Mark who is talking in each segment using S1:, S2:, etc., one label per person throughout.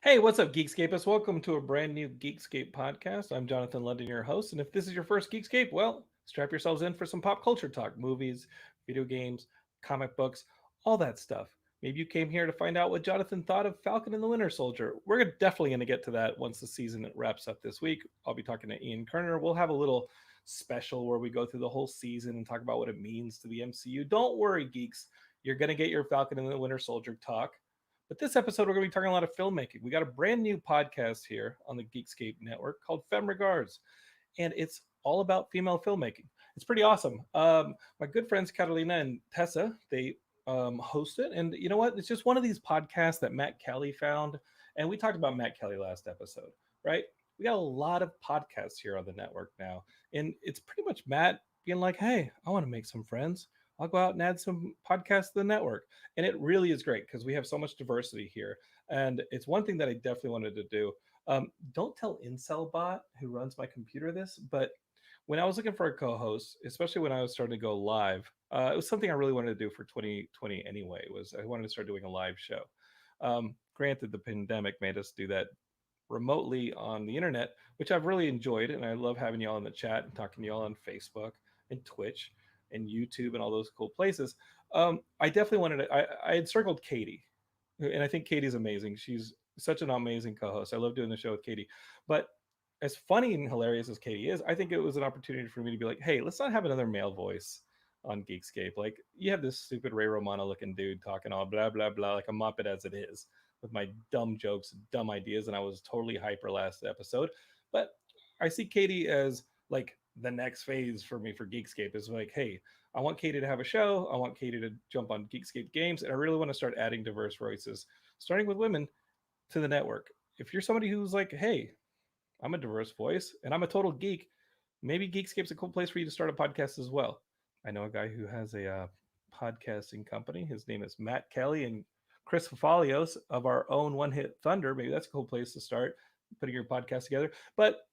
S1: Hey, what's up, Geekscapists? Welcome to a brand new Geekscape podcast. I'm Jonathan London, your host. And if this is your first Geekscape, well, strap yourselves in for some pop culture talk movies, video games, comic books, all that stuff. Maybe you came here to find out what Jonathan thought of Falcon and the Winter Soldier. We're definitely going to get to that once the season wraps up this week. I'll be talking to Ian Kerner. We'll have a little special where we go through the whole season and talk about what it means to the MCU. Don't worry, geeks. You're going to get your Falcon and the Winter Soldier talk. But this episode, we're going to be talking a lot of filmmaking. We got a brand new podcast here on the Geekscape network called Femme Regards, and it's all about female filmmaking. It's pretty awesome. My good friends Carolina and Tessa, they host it, and you know what? It's just one of these podcasts that Matt Kelly found, and we talked about Matt Kelly last episode, right? We got a lot of podcasts here on the network now, and it's pretty much Matt being like, "Hey, I want to make some friends. I'll go out and add some podcasts to the network." And it really is great because we have so much diversity here. And it's one thing that I definitely wanted to do. Don't tell IncelBot, who runs my computer, this, but when I was looking for a co-host, especially when I was starting to go live, it was something I really wanted to do for 2020 anyway, was I wanted to start doing a live show. Granted, the pandemic made us do that remotely on the internet, which I've really enjoyed. And I love having y'all in the chat and talking to y'all on Facebook and Twitch and YouTube and all those cool places. I definitely wanted to, I had circled Katie, and I think Katie's amazing. She's such an amazing co-host. I love doing the show with Katie. But as funny and hilarious as Katie is, I think it was an opportunity for me to be like, hey, let's not have another male voice on Geekscape. Like, you have this stupid Ray Romano looking dude talking all blah, blah, blah, like a Muppet as it is, with my dumb jokes, dumb ideas. And I was totally hyper last episode. But I see Katie as like the next phase for me for Geekscape is like, hey, I want Katie to have a show. I want Katie to jump on Geekscape games. And I really want to start adding diverse voices, starting with women, to the network. If you're somebody who's like, hey, I'm a diverse voice and I'm a total geek, maybe Geekscape's a cool place for you to start a podcast as well. I know a guy who has a podcasting company. His name is Matt Kelly and Chris Fafalios of our own One Hit Thunder. Maybe that's a cool place to start putting your podcast together. But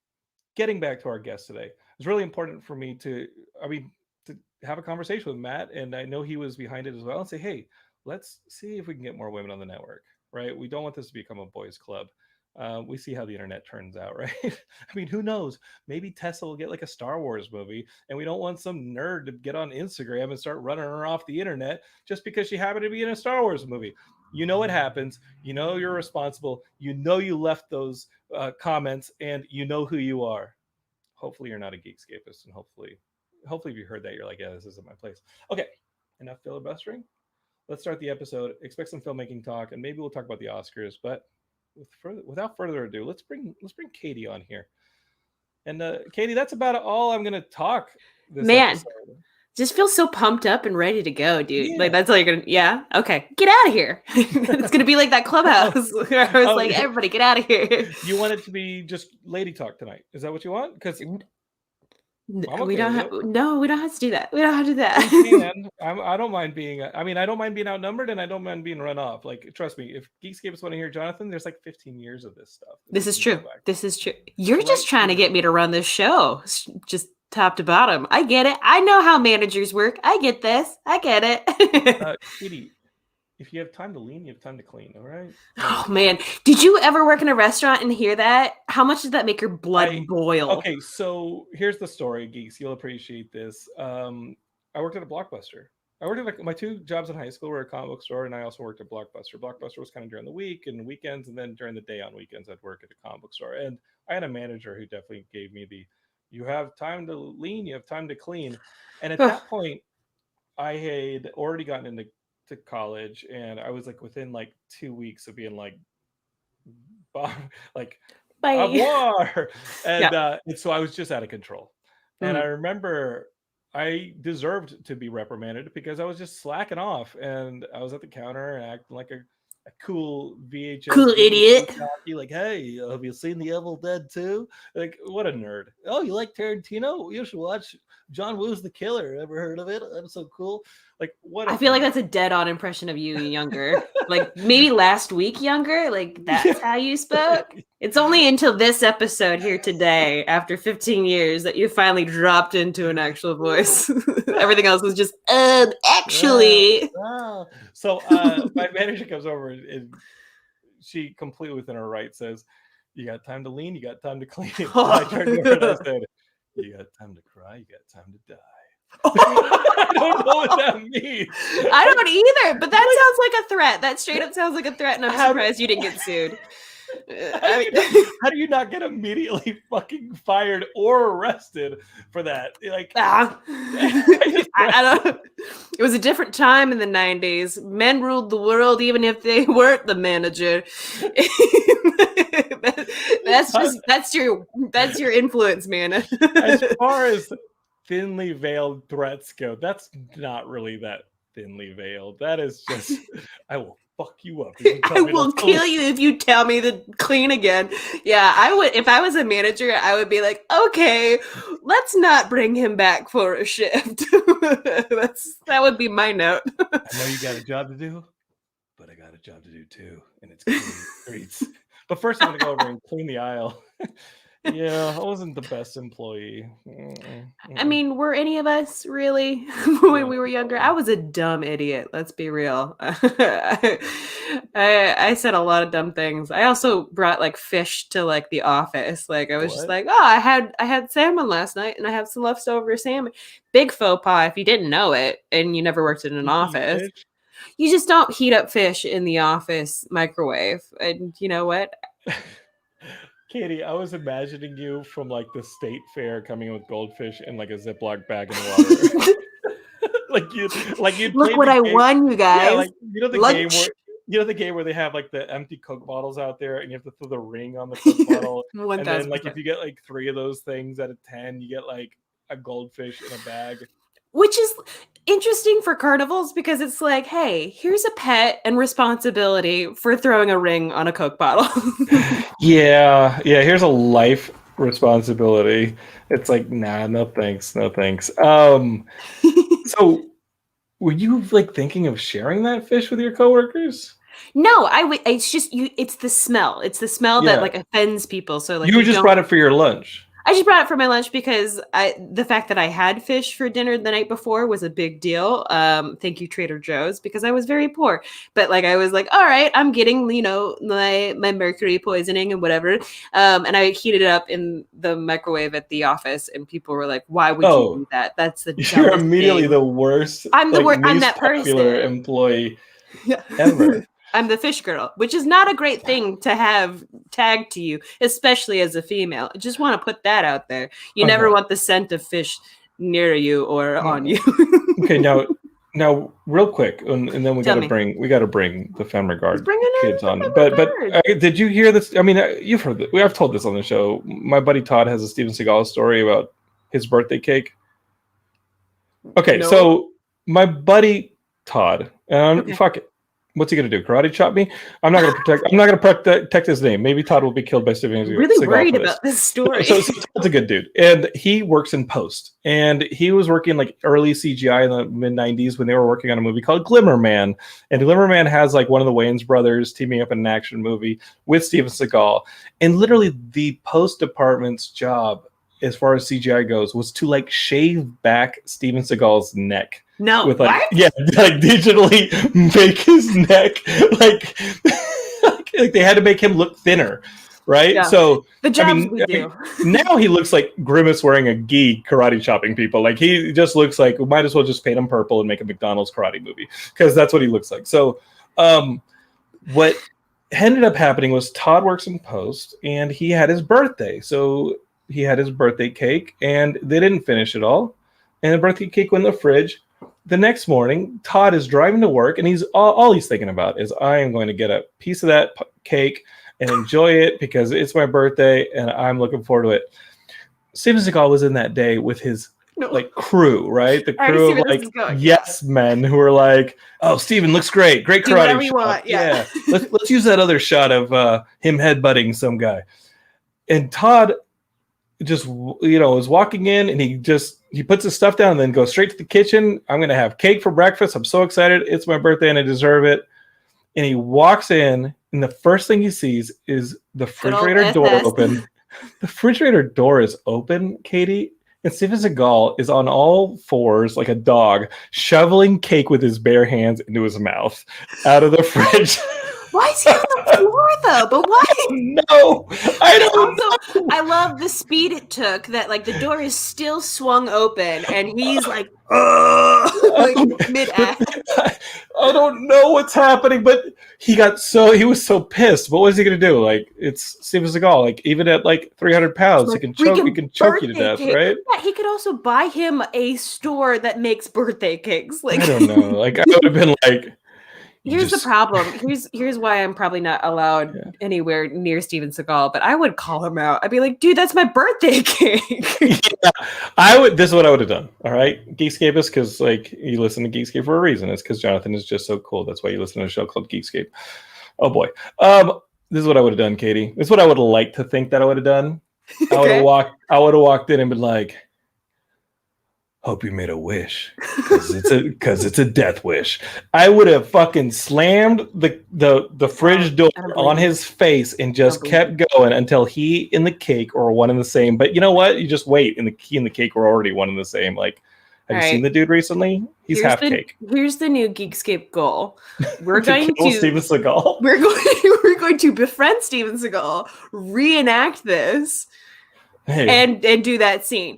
S1: getting back to our guest today, it's really important for me to have a conversation with Matt, and I know he was behind it as well, and say, hey, let's see if we can get more women on the network, right? We don't want this to become a boys' club. We see how the internet turns out, right? I mean, who knows? Maybe Tessa will get like a Star Wars movie, and we don't want some nerd to get on Instagram and start running her off the internet just because she happened to be in a Star Wars movie. You know what happens. You know you're responsible. You know you left those comments, and you know who you are. Hopefully, you're not a Geekscapist, and hopefully, if you heard that, you're like, yeah, this isn't my place. Okay, enough filibustering. Let's start the episode. Expect some filmmaking talk, and maybe we'll talk about the Oscars. But without further ado, let's bring Katie on here. And Katie, that's about all I'm going to talk this
S2: Man,
S1: episode.
S2: just feel so pumped up and ready to go, dude.
S1: Yeah.
S2: Like, that's all you're gonna, yeah? Okay, get out of here. It's gonna be like that clubhouse where I was like,
S1: yeah.
S2: everybody get out of here.
S1: You want it to be just lady talk tonight? Is that what you want? Because
S2: We don't have, no, we don't have to do that. We don't have to do that.
S1: I don't mind being, I don't mind being outnumbered, and I don't mind being run off. Like, trust me, if Geekscapists want to hear Jonathan, there's like 15 years of this stuff.
S2: This is true. This is true. You're just trying to get me to run this show. Just top to bottom. I get it. I know how managers work. I get this. I get it.
S1: Katie, if you have time to lean, you have time to clean. All right.
S2: Oh man, did you ever work in a restaurant and hear that? How much does that make your blood boil?
S1: Okay, so here's the story, geeks. You'll appreciate this. I worked at a Blockbuster. I worked at my two jobs in high school were a comic book store, and I also worked at Blockbuster. Blockbuster was kind of during the week and weekends, and then during the day on weekends, I'd work at a comic book store. And I had a manager who definitely gave me you have time to lean, you have time to clean. And at that point, I had already gotten into college, and I was like within like 2 weeks of being like like au revoir. And so I was just out of control. And I remember I deserved to be reprimanded because I was just slacking off, and I was at the counter and acting like a cool VHS
S2: cool idiot.
S1: Like, hey, have you seen The Evil Dead 2? Like, what a nerd. Oh, you like Tarantino? You should watch John Woo's The Killer. Ever heard of it? That's so cool. Like, what?
S2: I feel like that's a dead-on impression of you younger. Like, maybe last week younger. Like, that's how you spoke. It's only until this episode here today, after 15 years, that you finally dropped into an actual voice. Everything else was just, actually.
S1: So my manager comes over and she completely within her right says, "You got time to lean, you got time to clean." And I turned to her and I said, "You got time to cry, you got time to die." I don't know what that means.
S2: I don't either, but that sounds like a threat. That straight up sounds like a threat, and I'm surprised you didn't get sued.
S1: How do you not get immediately fucking fired or arrested for that? Like,
S2: I don't. It was a different time in the 90s. Men ruled the world, even if they weren't the manager. that's your influence, man.
S1: As far as thinly veiled threats go, that's not really that thinly veiled. That is just, I will fuck you up.
S2: I will kill you if you tell me to clean again. Yeah, I would. If I was a manager, I would be like, okay, let's not bring him back for a shift. That would be my note.
S1: I know you got a job to do, but I got a job to do too, and it's cleaning the streets. But first, I'm gonna go over and clean the aisle. Yeah, I wasn't the best employee.
S2: I mean, were any of us really when we were younger? I was a dumb idiot. Let's be real. I said a lot of dumb things. I also brought like fish to like the office. Like I was just like, oh, I had salmon last night, and I have some leftover salmon. Big faux pas if you didn't know it and you never worked in an office. You just don't heat up fish in the office microwave. And you know what?
S1: Katie, I was imagining you from like the state fair coming in with goldfish in like a Ziploc bag in water. you'd
S2: look what I won, you guys.
S1: Yeah, like the game where they have like the empty Coke bottles out there and you have to throw the ring on the Coke bottle. And then like if you get like 3 of those things out of 10, you get like a goldfish in a bag.
S2: Which is interesting for carnivals because it's like, hey, here's a pet and responsibility for throwing a ring on a Coke bottle.
S1: Yeah, here's a life responsibility. It's like, nah, no thanks. So were you like thinking of sharing that fish with your coworkers?
S2: No, it's just you. It's the smell. It's the smell that like offends people. So like
S1: you just brought it for your lunch.
S2: I just brought it for my lunch because the fact that I had fish for dinner the night before was a big deal. Thank you, Trader Joe's, because I was very poor. But like I was like, all right, I'm getting, my mercury poisoning and whatever. And I heated it up in the microwave at the office, and people were like, "Why would you do that? That's the
S1: you're immediately thing. The worst.
S2: I'm the worst. I'm that
S1: popular
S2: person.
S1: Employee ever."
S2: I'm the fish girl, which is not a great thing to have tagged to you, especially as a female. I just want to put that out there. You never want the scent of fish near you or on you.
S1: Okay, now real quick, and then we got to bring the Femme Regard kids on. But did you hear this? I mean, you've heard this. I've told this on the show. My buddy Todd has a Steven Seagal story about his birthday cake. Okay, so my buddy Todd, fuck it. What's he gonna do? Karate chop me? I'm not gonna protect his name. Maybe Todd will be killed by Steven Seagal.
S2: Really worried about this story.
S1: So Todd's a good dude, and he works in post. And he was working like early CGI in the mid '90s when they were working on a movie called Glimmer Man. And Glimmer Man has like one of the Wayans brothers teaming up in an action movie with Steven Seagal. And literally, the post department's job, as far as CGI goes, was to like shave back Steven Seagal's neck.
S2: No,
S1: with like
S2: what?
S1: Like digitally make his neck like they had to make him look thinner, right? Yeah. So
S2: the jobs we do.
S1: Now he looks like Grimace wearing a gi karate chopping people. Like he just looks like we might as well just paint him purple and make a McDonald's karate movie because that's what he looks like. So what ended up happening was Todd works in post and he had his birthday. So he had his birthday cake and they didn't finish it all. And the birthday cake went in the fridge. The next morning, Todd is driving to work, and he's all he's thinking about is, I am going to get a piece of that cake and enjoy it because it's my birthday, and I'm looking forward to it. Steven Seagal was in that day with his crew, right? The crew of like yes men who are like, "Oh, Steven looks great karate shot. Yeah, let's use that other shot of him headbutting some guy." And Todd just is walking in and he puts his stuff down and then goes straight to the kitchen. I'm gonna have cake for breakfast. I'm so excited. It's my birthday and I deserve it. And he walks in and the first thing he sees is the refrigerator door open. The refrigerator door is open, Katie, and Steven Seagal is on all fours like a dog, shoveling cake with his bare hands into his mouth out of the fridge.
S2: Why is he on the floor though, but why?
S1: No, I don't
S2: Also, I love the speed it took that like the door is still swung open and he's like mid-act.
S1: I don't know what's happening, but he was so pissed. What was he gonna do? Like, it's Steven Seagal. Like, even at like 300 pounds,
S2: Like,
S1: he can choke you to death,
S2: cake.
S1: right?
S2: Yeah, he could also buy him a store that makes birthday cakes. Like,
S1: I don't know. Like, I would have been like,
S2: here's the problem. Here's why I'm probably not allowed anywhere near Steven Seagal, but I would call him out. I'd be like, dude, that's my birthday cake.
S1: Yeah, I would. This is what I would have done. All right, Geekscape is because like you listen to Geekscape for a reason. It's because Jonathan is just so cool. That's why you listen to a show called Geekscape. Oh boy. This is what I would have done, Katie. This is what I would have liked to think that I would have done. I would have walked in and been like, hope you made a wish, because it's a death wish. I would have fucking slammed the fridge door on his face and just kept going until he and the cake are one and the same. But you know what? You just wait, and he and the cake were already one and the same. Like, have you seen the dude recently? He's half cake.
S2: Here's the new Geekscape goal. We're going to
S1: Steven Seagal.
S2: We're going to befriend Steven Seagal, reenact this.
S1: Hey.
S2: And do that scene.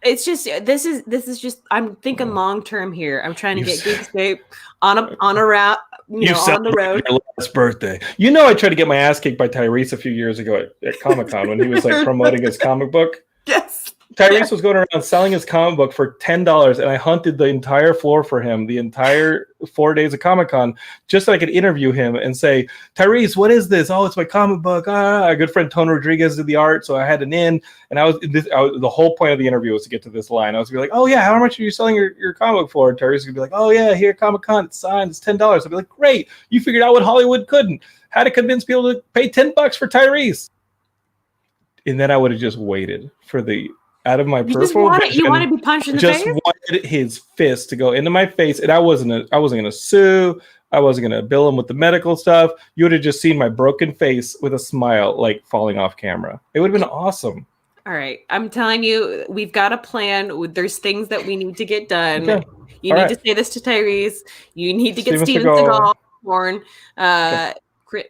S2: It's just this is just I'm thinking long term here. I'm trying to get Geekscape on a route, on the road.
S1: Your last birthday. You know, I tried to get my ass kicked by Tyrese a few years ago at Comic-Con when he was like promoting his comic book.
S2: Yes.
S1: Tyrese was going around selling his comic book for $10, and I hunted the entire floor for him the entire 4 days of Comic-Con just so I could interview him and say, Tyrese, what is this? Oh, it's my comic book. Our good friend Tony Rodriguez did the art, so I had an in. And the whole point of the interview was to get to this line. I was going to be like, oh, yeah, how much are you selling your comic book for? And Tyrese would be like, oh, yeah, here, Comic-Con, it's signed, it's $10. I'd be like, great, you figured out what Hollywood couldn't. How to convince people to pay $10 for Tyrese. And then I would have just waited for the... out of my peripheral vision,
S2: you want to be punched in the face?
S1: Just wanted his fist to go into my face, and I wasn't going to sue. I wasn't going to bill him with the medical stuff. You would have just seen my broken face with a smile, like falling off camera. It would have been awesome.
S2: All right, I'm telling you, we've got a plan. There's things that we need to get done.
S1: Okay.
S2: You need to say this to Tyrese. You need to get Steven Seagal born. Okay. Great.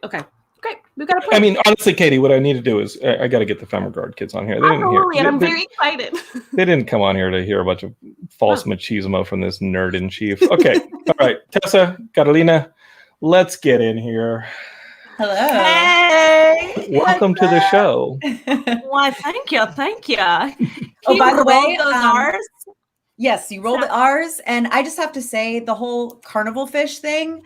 S2: We've got a plan.
S1: I mean, honestly, Katie, what I need to do is I got to get the Femme Regard kids on here.
S2: And I'm very excited.
S1: They didn't come on here to hear a bunch of false machismo from this nerd in chief. Okay. All right. Tessa, Carolina, let's get in here.
S3: Hello.
S2: Hey.
S1: Welcome to the show.
S2: Why, thank you.
S3: Oh, by the way,
S2: those R's?
S3: Yes, you rolled the R's. And I just have to say the whole carnival fish thing,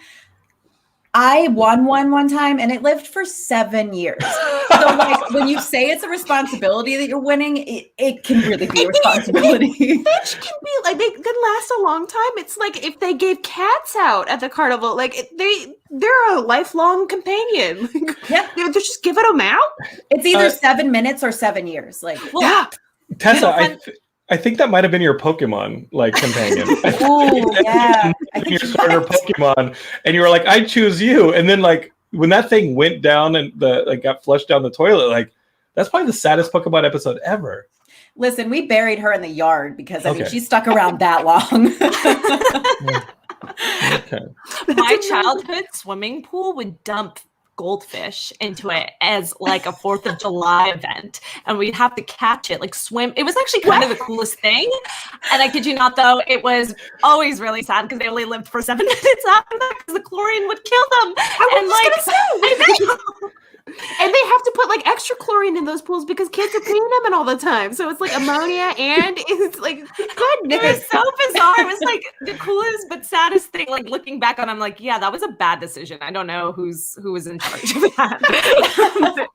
S3: I won one time and it lived for 7 years. So like when you say it's a responsibility that you're winning, it can really be a responsibility.
S2: Fish can be like, they can last a long time. It's like if they gave cats out at the carnival, like they're a lifelong companion.
S3: Yeah.
S2: They're just giving them out.
S3: It's either 7 minutes or 7 years. Like,
S2: well, yeah.
S1: Tessa, I think that might have been your Pokemon like companion.
S3: Oh yeah,
S1: I think your starter Pokemon, and you were like, "I choose you." And then like when that thing went down and got flushed down the toilet, like that's probably the saddest Pokemon episode ever.
S3: Listen, we buried her in the yard because I mean she stuck around that long.
S1: Okay.
S4: My childhood swimming pool would dump goldfish into it as like a 4th of July event, and we'd have to catch it, like swim. It was actually kind of the coolest thing. And I kid you not, though, it was always really sad because they only lived for 7 minutes after that because the chlorine would kill them.
S2: And they have to put like extra chlorine in those pools because kids are peeing them in all the time. So it's like ammonia and it's like goodness.
S4: It was so bizarre. It was like the coolest but saddest thing. Like looking back on, I'm like, yeah, that was a bad decision. I don't know who was in charge of that.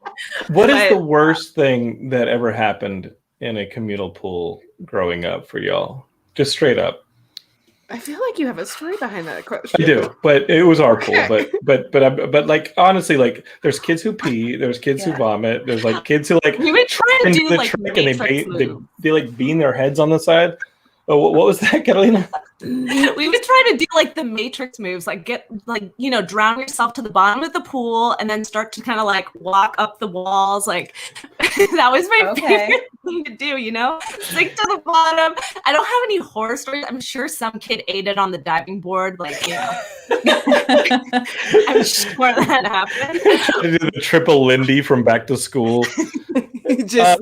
S1: What is the worst thing that ever happened in a communal pool growing up for y'all? Just straight up.
S2: I feel like you have a story behind that question.
S1: I do, but it was our pool. But like honestly, like there's kids who pee, there's kids who vomit, there's like kids who like
S4: we would try to do like
S1: and they like bean their heads on the side. Oh, what was that, Carolina?
S4: We would try to do like the Matrix moves, like get like, you know, drown yourself to the bottom of the pool and then start to kind of like walk up the walls. Like that was my favorite thing to do, you know, sink to the bottom. I don't have any horror stories. I'm sure some kid ate it on the diving board. Like, you know, I'm sure that happened.
S1: I did the triple Lindy from Back to School.
S2: Just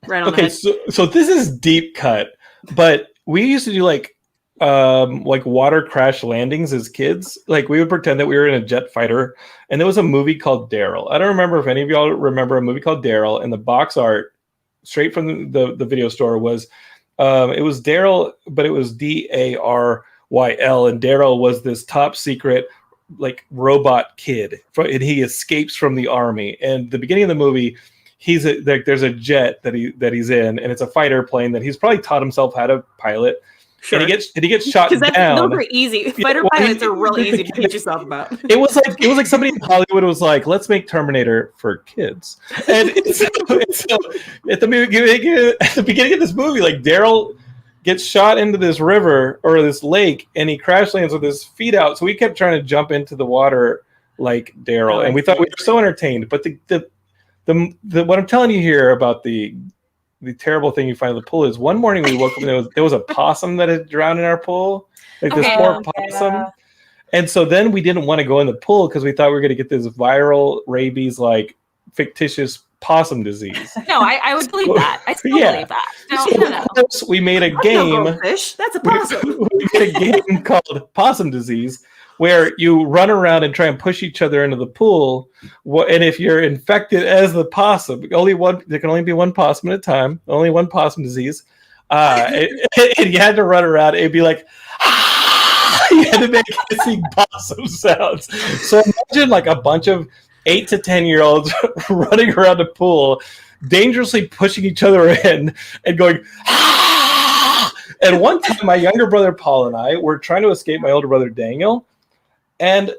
S2: right on.
S1: Okay, so this is deep cut, but we used to do like water crash landings as kids. Like we would pretend that we were in a jet fighter, and there was a movie called Daryl. I don't remember if any of y'all remember a movie called Daryl, and the box art straight from the video store was it was Daryl, but it was Daryl, and Daryl was this top secret like robot kid, and he escapes from the army. And the beginning of the movie, there's a jet that he's in, and it's a fighter plane that he's probably taught himself how to pilot. Sure. And he gets shot down.
S2: Those are easy. Fighter pilots are real easy to teach yourself about.
S1: It was like somebody in Hollywood was like, let's make Terminator for kids. And so at the beginning of this movie, like Daryl gets shot into this river or this lake, and he crash lands with his feet out. So we kept trying to jump into the water like Daryl, and we thought we were so entertained. But the what I'm telling you here about the terrible thing you find in the pool is one morning we woke up and there was a possum that had drowned in our pool, like this poor possum. Yeah. And so then we didn't want to go in the pool because we thought we were going to get this viral rabies, like fictitious possum disease.
S4: No, I would believe that. I still believe that. No.
S1: So we made a game.
S2: Fish. That's a possum.
S1: We made a game called Possum Disease, where you run around and try and push each other into the pool. And if you're infected as the possum, there can only be one possum at a time, only one possum disease. And you had to run around. It'd be like, you had to make hissing possum sounds. So imagine like a bunch of 8 to 10-year-olds running around the pool, dangerously pushing each other in and going, And one time my younger brother Paul and I were trying to escape my older brother Daniel. And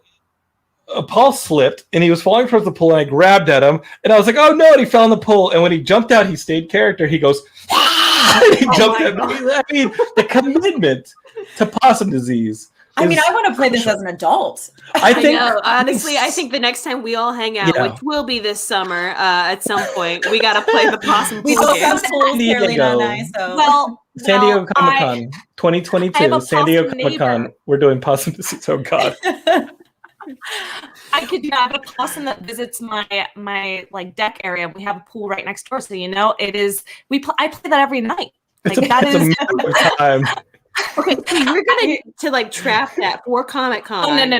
S1: Paul slipped, and he was falling towards the pool, and I grabbed at him, and I was like, oh, no, and he fell in the pool. And when he jumped out, he stayed character. He goes, and he jumped out. I mean, the commitment to possum disease.
S3: I mean, I want to play this as an adult.
S2: I know. Honestly, I think the next time we all hang out, which will be this summer at some point, we got to play the possum
S3: We both have pools, Carolina and I, so.
S4: Well,
S1: San Diego Comic-Con 2022, San Diego Comic-Con. We're doing possum disease. Oh, God.
S4: I could have a possum that visits my like deck area. We have a pool right next door, so you know it is. I play that every night. Like that is.
S1: Time.
S2: Okay, so you're gonna to like trap that for Comic-Con.
S4: Oh, no.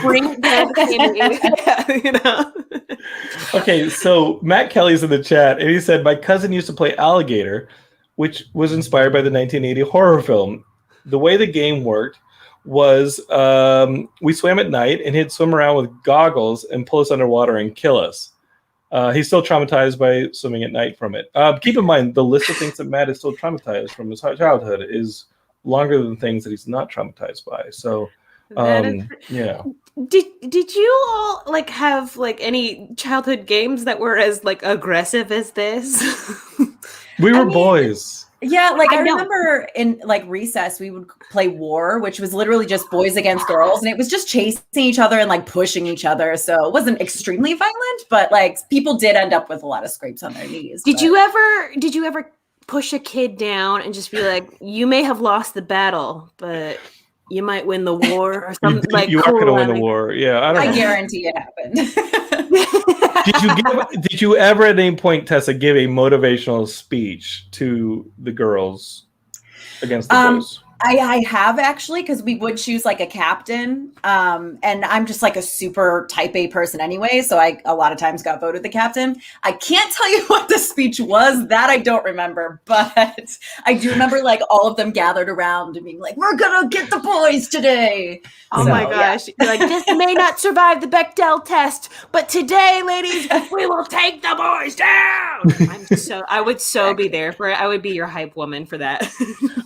S2: Bring that, you know.
S1: Okay, so Matt Kelly's in the chat, and he said, "My cousin used to play Alligator, which was inspired by the 1980 horror film. The way the game worked was we swam at night, and he'd swim around with goggles and pull us underwater and kill us. He's still traumatized by swimming at night from it. Keep in mind, the list of things that Matt is still traumatized from his childhood is longer than things that he's not traumatized by. So, yeah.
S2: Did you all like have like any childhood games that were as like aggressive as this?
S1: We were boys.
S3: Yeah, like I remember in like recess, we would play war, which was literally just boys against girls. And it was just chasing each other and like pushing each other. So it wasn't extremely violent, but like people did end up with a lot of scrapes on their knees.
S2: Did you ever push a kid down and just be like, you may have lost the battle, but you might win the war or something like
S1: you are going to win the war. Yeah, I don't know.
S3: I guarantee it happened.
S1: Did you ever at any point, Tessa, give a motivational speech to the girls against the boys?
S3: I have actually, because we would choose like a captain. And I'm just like a super type A person anyway. So I a lot of times got voted the captain. I can't tell you what the speech was. That I don't remember. But I do remember like all of them gathered around and being like, we're going to get the boys today.
S2: Oh my gosh. Yeah. You're like, this may not survive the Bechdel test, but today, ladies, we will take the boys down. I would be there for it. I would be your hype woman for that.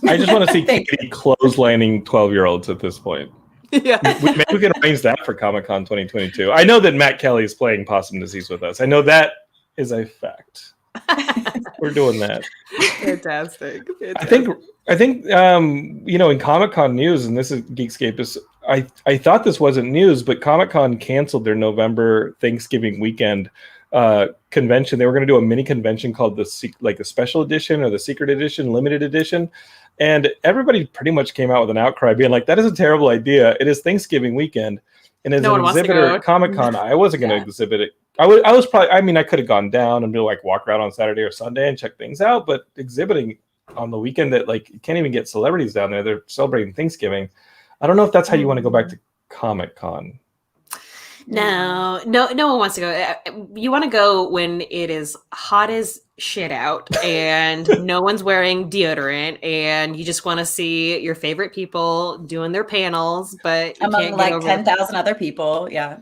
S1: I just want to see Katie clotheslining 12-year-olds at this point.
S2: Yeah.
S1: Maybe we can arrange that for Comic-Con 2022. I know that Matt Kelly is playing Possum Disease with us. I know that is a fact. We're doing that.
S2: Fantastic.
S1: I think in Comic-Con news, and this is Geekscape, is I thought this wasn't news, but Comic-Con canceled their November Thanksgiving weekend convention. They were going to do a mini convention called the special edition or the secret edition, limited edition. And everybody pretty much came out with an outcry being like, that is a terrible idea. It is Thanksgiving weekend. And as an exhibitor at Comic-Con, I wasn't going to exhibit it. I was probably, I could have gone down and be like, walk around on Saturday or Sunday and check things out. But exhibiting on the weekend that like you can't even get celebrities down there. They're celebrating Thanksgiving. I don't know if that's how you want to go back to Comic-Con.
S2: No one wants to go. You want to go when it is hot as shit out and no one's wearing deodorant and you just want to see your favorite people doing their panels, but you
S3: among
S2: can't
S3: like 10,000 other people. Yeah,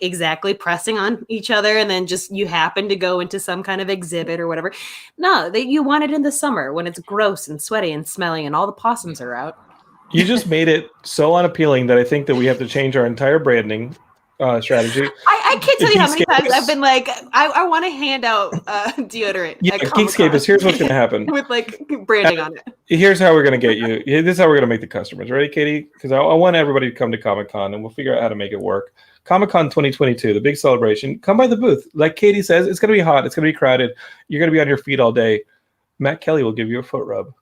S2: exactly, pressing on each other, and then just you happen to go into some kind of exhibit or whatever. No, you want it in the summer when it's gross and sweaty and smelly and all the possums are out.
S1: You just made it so unappealing that I think that we have to change our entire branding strategy.
S2: I can't tell you how many times I've been like, I want to hand out deodorant.
S1: Yeah, Geekscape is, here's what's going to happen.
S2: With like branding on it.
S1: Here's how we're going to get you. This is how we're going to make the customers. Ready, Katie? Because I want everybody to come to Comic-Con and we'll figure out how to make it work. Comic-Con 2022, the big celebration. Come by the booth. Like Katie says, it's going to be hot. It's going to be crowded. You're going to be on your feet all day. Matt Kelly will give you a foot rub.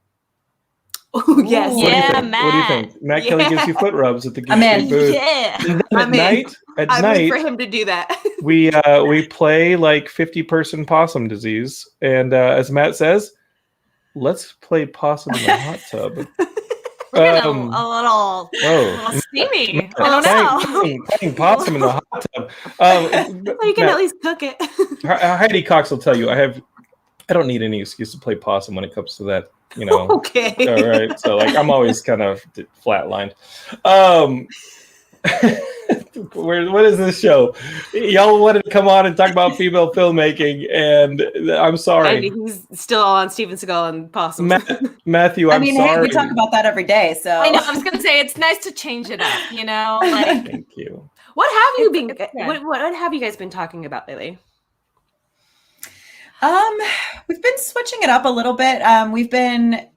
S2: Oh, yes.
S4: Matt.
S1: What do you think? Matt Kelly gives you foot rubs at the
S3: I'm
S1: booth.
S4: Yeah.
S1: And then at night,
S2: for him to do that.
S1: we play like 50-person possum disease. And as Matt says, let's play possum in the hot tub.
S4: A little steamy.
S1: Playing possum in the hot tub.
S2: You can at least cook it.
S1: Heidi Cox will tell you, I don't need any excuse to play possum when it comes to that.
S2: Okay.
S1: All right. So like I'm always kind of flatlined. What is this show? Y'all wanted to come on and talk about female filmmaking, and I'm sorry.
S2: He's still on Steven Seagal and Possum.
S1: Matthew, I'm sorry.
S3: Hey, we talk about that every day. So
S4: I know. I was gonna say it's nice to change it up. Like
S1: Thank you.
S2: What have you been? What have you guys been talking about lately?
S3: We've been switching it up a little bit. We've been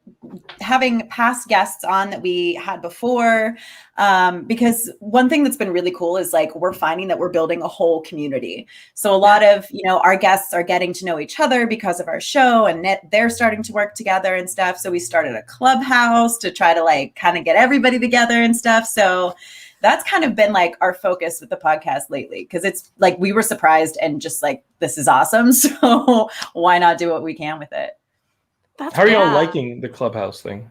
S3: having past guests on that we had before, because one thing that's been really cool is like we're finding that we're building a whole community. So a lot of our guests are getting to know each other because of our show, and they're starting to work together and stuff. So we started a clubhouse to try to like kind of get everybody together and stuff. So that's kind of been like our focus with the podcast lately, because it's like we were surprised and just like, this is awesome. So why not do what we can with it?
S1: How are y'all liking the clubhouse thing?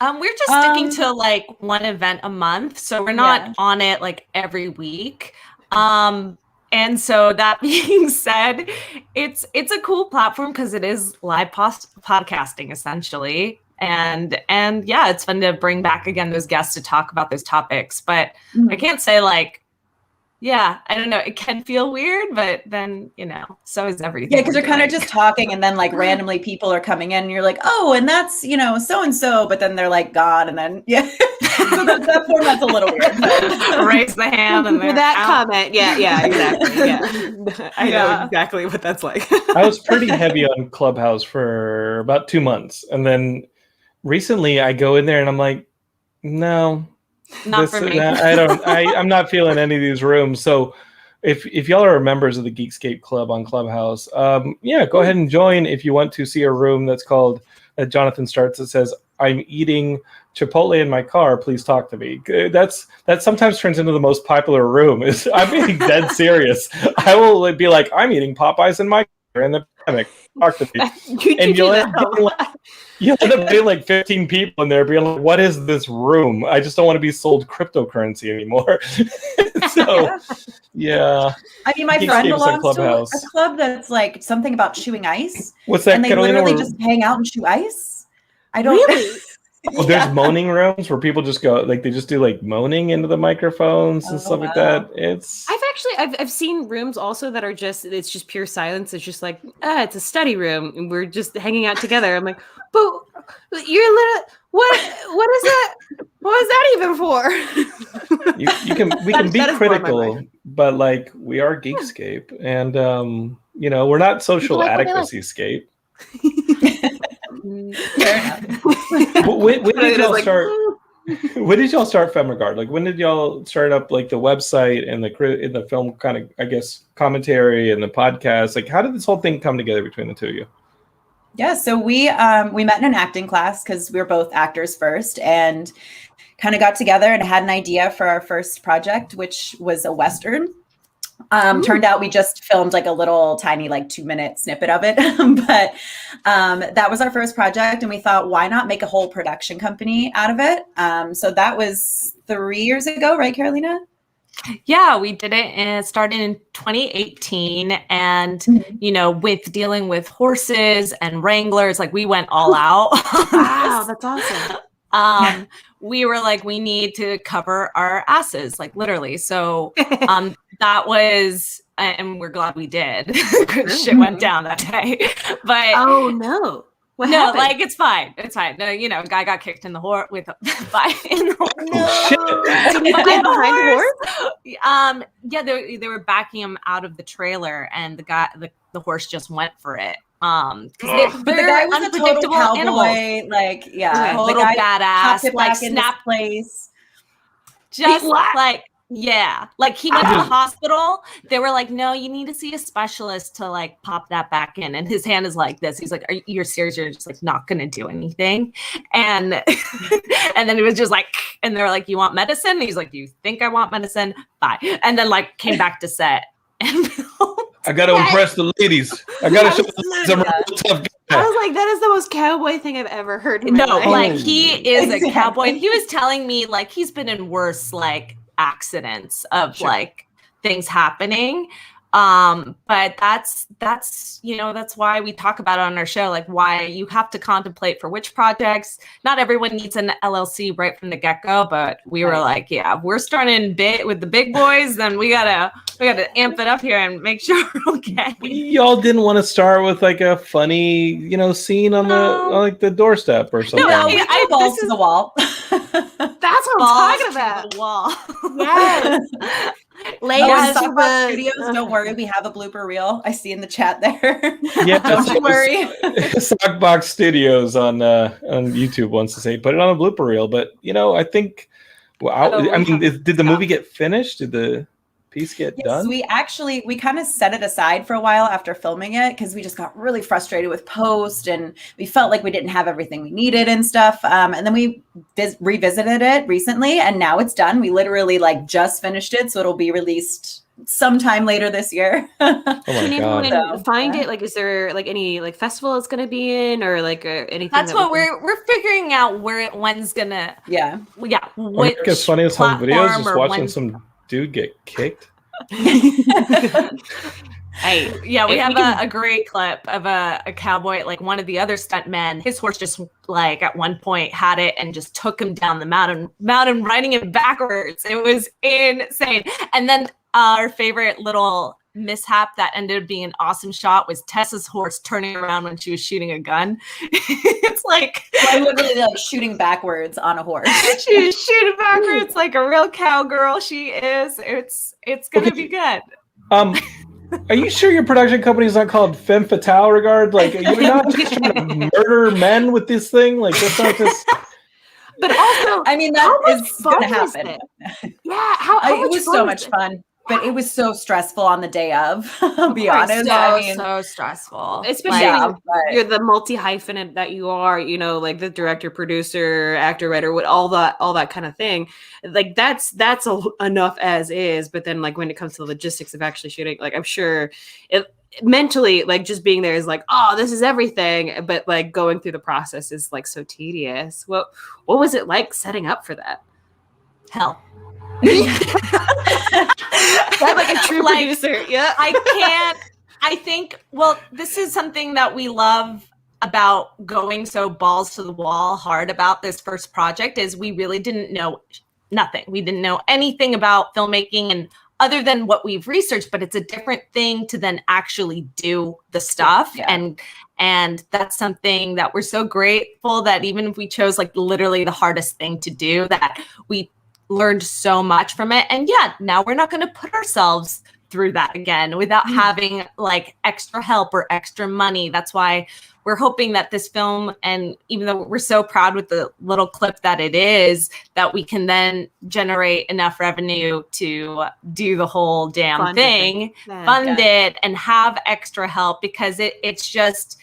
S4: We're just sticking to like one event a month. So we're not on it like every week. And so that being said, it's a cool platform because it is live podcasting essentially. And yeah, it's fun to bring back again those guests to talk about those topics. But I can't say like, I don't know. It can feel weird, but then, so is everything.
S3: Yeah, because you're kind of just talking and then like randomly people are coming in and you're like, oh, and that's, so-and-so, but then they're like gone and then, so that format's a little weird.
S2: Raise the hand and for that comment. Yeah, exactly. Yeah. I know exactly what that's like.
S1: I was pretty heavy on Clubhouse for about 2 months. And then recently I go in there and I'm like, no.
S4: Not for me.
S1: I'm not feeling any of these rooms. So if y'all are members of the Geekscape Club on Clubhouse, go ahead and join if you want to see a room that's called, Jonathan starts, that says, I'm eating Chipotle in my car, please talk to me. That sometimes turns into the most popular room. I'm being dead serious. I will be like, I'm eating Popeyes in my car in the pandemic. Talk to me. And you'll end up getting like 15 people in there being like, what is this room? I just don't want to be sold cryptocurrency anymore. So, yeah.
S3: I mean, my friend belongs to a club that's like something about chewing ice.
S1: What's that,
S3: and they
S1: Carolina?
S3: Literally just hang out and chew ice. I don't
S2: really.
S1: Well, there's moaning rooms where people just go, like, they just do like moaning into the microphones and stuff like that.
S2: I've seen rooms also that are it's just pure silence. It's just like, it's a study room and we're just hanging out together. I'm like, but you're what is that? What is that even for?
S1: We can be critical, but like we are Geekscape, and You know, we're not social
S2: like what they like.
S1: adequacy scape.
S3: Fair enough.
S1: But when did
S2: It is
S1: y'all
S2: like,
S1: start? When did y'all start Femme Regard? Like, when did y'all start up like the website and the film kind of, I guess, commentary and the podcast? Like, how did this whole thing come together between the two of you?
S3: Yeah, so we met in an acting class because we were both actors first, and kind of got together and had an idea for our first project, which was a Western. Turned out we just filmed like a little tiny, like 2-minute snippet of it. But that was our first project. And we thought, why not make a whole production company out of it? So that was 3 years ago, right, Carolina?
S4: Yeah, we did it and it started in 2018. And, you know, with dealing with horses and wranglers, like we went all out.
S2: wow, that's awesome.
S4: We were like, we need to cover our asses, like literally. So that was, and we're glad we did, because shit went down that day. But
S2: oh no. What
S4: no,
S2: happened?
S4: like it's fine. It's fine. No, you know, guy got kicked in the horse with by in the horse.
S2: Did he get behind the horse?
S4: Yeah, they were backing him out of the trailer, and the horse just went for it.
S3: But the guy was a total cowboy,
S4: animals.
S3: like
S4: Total
S3: the guy
S4: badass,
S3: it
S4: like
S3: back in
S4: snap
S3: this place.
S4: just like. Yeah, like he went to the hospital. They were like, "No, you need to see a specialist to like pop that back in." And his hand is like this. He's like, "You're serious? You're just like not gonna do anything?" And and then it was just like, and they were like, "You want medicine?" And he's like, "Do you think I want medicine? Bye." And then like came back to set. And
S1: I got to impress the ladies. I got to show the ladies I'm a real tough guy.
S2: I was like, that is the most cowboy thing I've ever heard in my
S4: no,
S2: life.
S4: like he is a cowboy. And he was telling me like he's been in worse like accidents of like things happening. But that's you know, that's why we talk about it on our show, like why you have to contemplate for which projects. Not everyone needs an LLC right from the get-go, but we were like, yeah, we're starting bit with the big boys, then we gotta amp it up here and make sure we're okay.
S1: Y'all didn't want to start with like a funny, you know, scene on the doorstep or something.
S3: No, we I balls to the wall.
S2: That's what I'm talking about.
S4: The wall.
S2: Yes.
S3: Yes, Studios, don't worry, we have a blooper reel. I see in the chat there.
S1: Yeah,
S3: don't you worry.
S1: Sockbox Studios on YouTube wants to say put it on a blooper reel, but you know, I think. Well, I mean, did the movie get finished? Did the piece get done?
S3: We kind of set it aside for a while after filming it because we just got really frustrated with post and we felt like we didn't have everything we needed and stuff. And then we revisited it recently and now it's done. We literally like just finished it. So it'll be released sometime later this year.
S1: Oh my
S2: Can
S1: God.
S2: anyone find it? Like, is there like any like festival it's going to be in or like anything?
S4: That's what we're figuring out when's gonna.
S3: Yeah.
S1: America's Funniest Home Videos, just watching some dude get kicked.
S4: Hey, yeah, we have a great clip of a cowboy, like one of the other stunt men. His horse just like at one point had it and just took him down the mountain, riding him backwards. It was insane. And then our favorite little mishap that ended up being an awesome shot was Tessa's horse turning around when she was shooting a gun. It's like
S3: literally like shooting backwards on a horse.
S4: She's shooting backwards like a real cowgirl. She is. It's gonna be good.
S1: Are you sure your production company is not called Femme Regard? Like, you're not just trying to murder men with this thing? Like, that's not just.
S2: But also,
S3: I mean, that is going to happen.
S2: Yeah, how
S3: it was so much fun. But it was so stressful on the day of, I'll be honest.
S4: So stressful.
S2: Especially you're the multi-hyphenate that you are, you know, like the director, producer, actor, writer, with all that kind of thing. Like that's enough as is. But then like when it comes to the logistics of actually shooting, like I'm sure it mentally, like just being there is like, oh, this is everything. But like going through the process is like so tedious. What was it like setting up for that?
S4: Hell.
S2: I'm like a true producer. Yeah.
S4: I think, well, this is something that we love about going so balls to the wall hard about this first project is we really didn't know nothing. We didn't know anything about filmmaking and other than what we've researched, but it's a different thing to then actually do the stuff. Yeah. And that's something that we're so grateful that even if we chose like literally the hardest thing to do, that we learned so much from it. And yeah, now we're not going to put ourselves through that again without having like extra help or extra money. That's why we're hoping that this film, and even though we're so proud with the little clip that it is, that we can then generate enough revenue to do the whole damn thing, fund it, and have extra help, because it's just,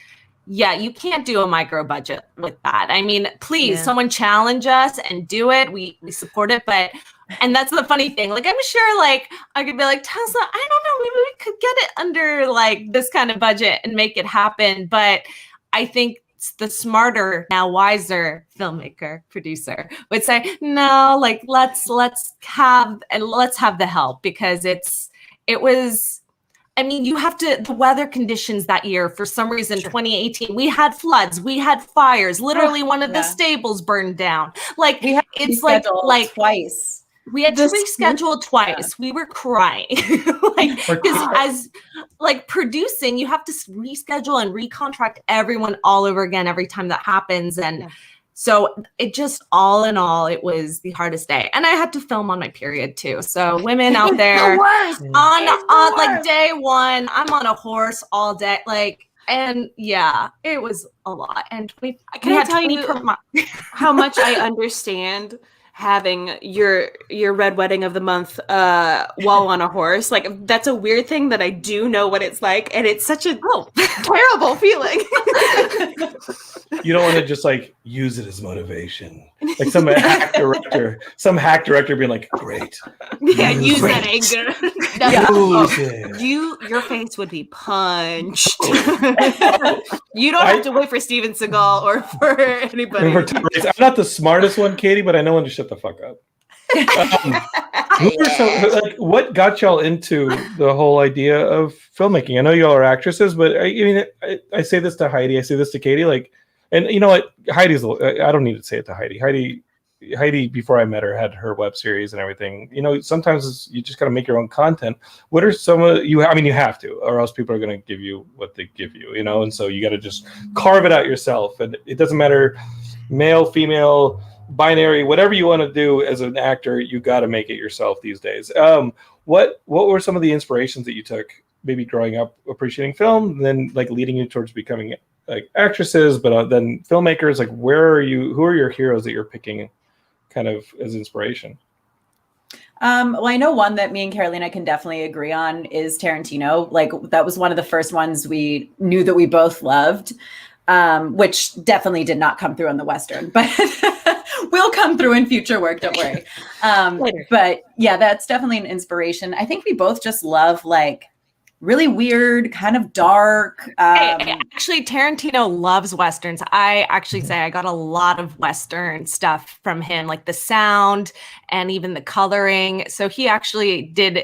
S4: yeah, you can't do a micro budget with that. I mean, please, someone challenge us and do it. We support it, but, and that's the funny thing. Like, I'm sure, like, I could be like, Tessa, I don't know, maybe we could get it under like this kind of budget and make it happen. But I think the smarter, now wiser filmmaker, producer would say, no, like, let's have the help, because it was, I mean, you have to, the weather conditions that year, for some reason, 2018, we had floods, we had fires, literally one of the stables burned down. Like, it's like
S3: twice.
S4: We had to reschedule twice. We were crying. Like, because as like producing, you have to reschedule and recontract everyone all over again every time that happens. And so it just, all in all, it was the hardest day. And I had to film on my period too. So women out there on like day one, I'm on a horse all day. Like, and yeah, it was a lot. And
S2: can I tell you how much I understand having your red wedding of the month while on a horse? Like, that's a weird thing that I do know what it's like, and it's such a terrible feeling.
S1: You don't want to just like use it as motivation, like some hack director being like, great,
S2: use that anger. Your face would be punched. You don't have to wait for Steven Seagal or for anybody.
S1: I'm not the smartest one, Katie, but I know when to shut the fuck up. What got y'all into the whole idea of filmmaking? I know y'all are actresses, but I say this to Heidi, I say this to Katie, like, and you know what, Heidi's, I don't need to say it to Heidi, before I met her, had her web series and everything. You know, sometimes you just got to make your own content. What are some of you? I mean, you have to, or else people are going to give you what they give you. You know, and so you got to just carve it out yourself. And it doesn't matter, male, female, binary, whatever you want to do as an actor, you got to make it yourself these days. What were some of the inspirations that you took, maybe growing up appreciating film, and then like leading you towards becoming like actresses, but then filmmakers? Like, who are your heroes that you're picking kind of as inspiration?
S3: Well, I know one that me and Carolina can definitely agree on is Tarantino. Like, that was one of the first ones we knew that we both loved, which definitely did not come through on the Western, but will come through in future work, don't worry. But yeah, that's definitely an inspiration. I think we both just love like really weird, kind of dark.
S4: Actually, Tarantino loves Westerns. I actually say I got a lot of Western stuff from him, like the sound and even the coloring. So he actually did,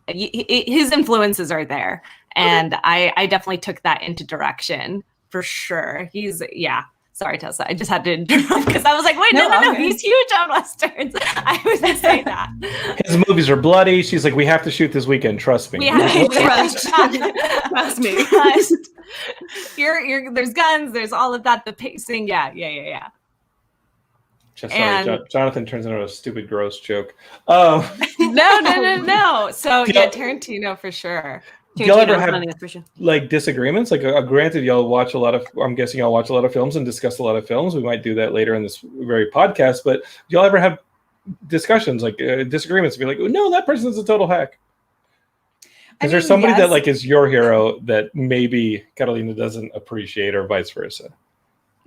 S4: his influences are there. And I definitely took that into direction for sure. Sorry, Tessa. I just had to interrupt because I was like, wait, no. He's huge on Westerns. I was going to say that.
S1: His movies are bloody. She's like, we have to shoot this weekend. Trust me.
S4: Trust me. There's guns. There's all of that. The pacing. Yeah.
S1: Sorry, Jonathan turns into a stupid, gross joke.
S4: No. So yeah, Tarantino for sure.
S1: Do y'all ever have like disagreements? Like, granted, y'all watch a lot of, I'm guessing y'all watch a lot of films and discuss a lot of films. We might do that later in this very podcast, but do y'all ever have discussions, like disagreements? Be like, oh, no, that person's a total hack. Is there somebody that like is your hero that maybe Carolina doesn't appreciate, or vice versa?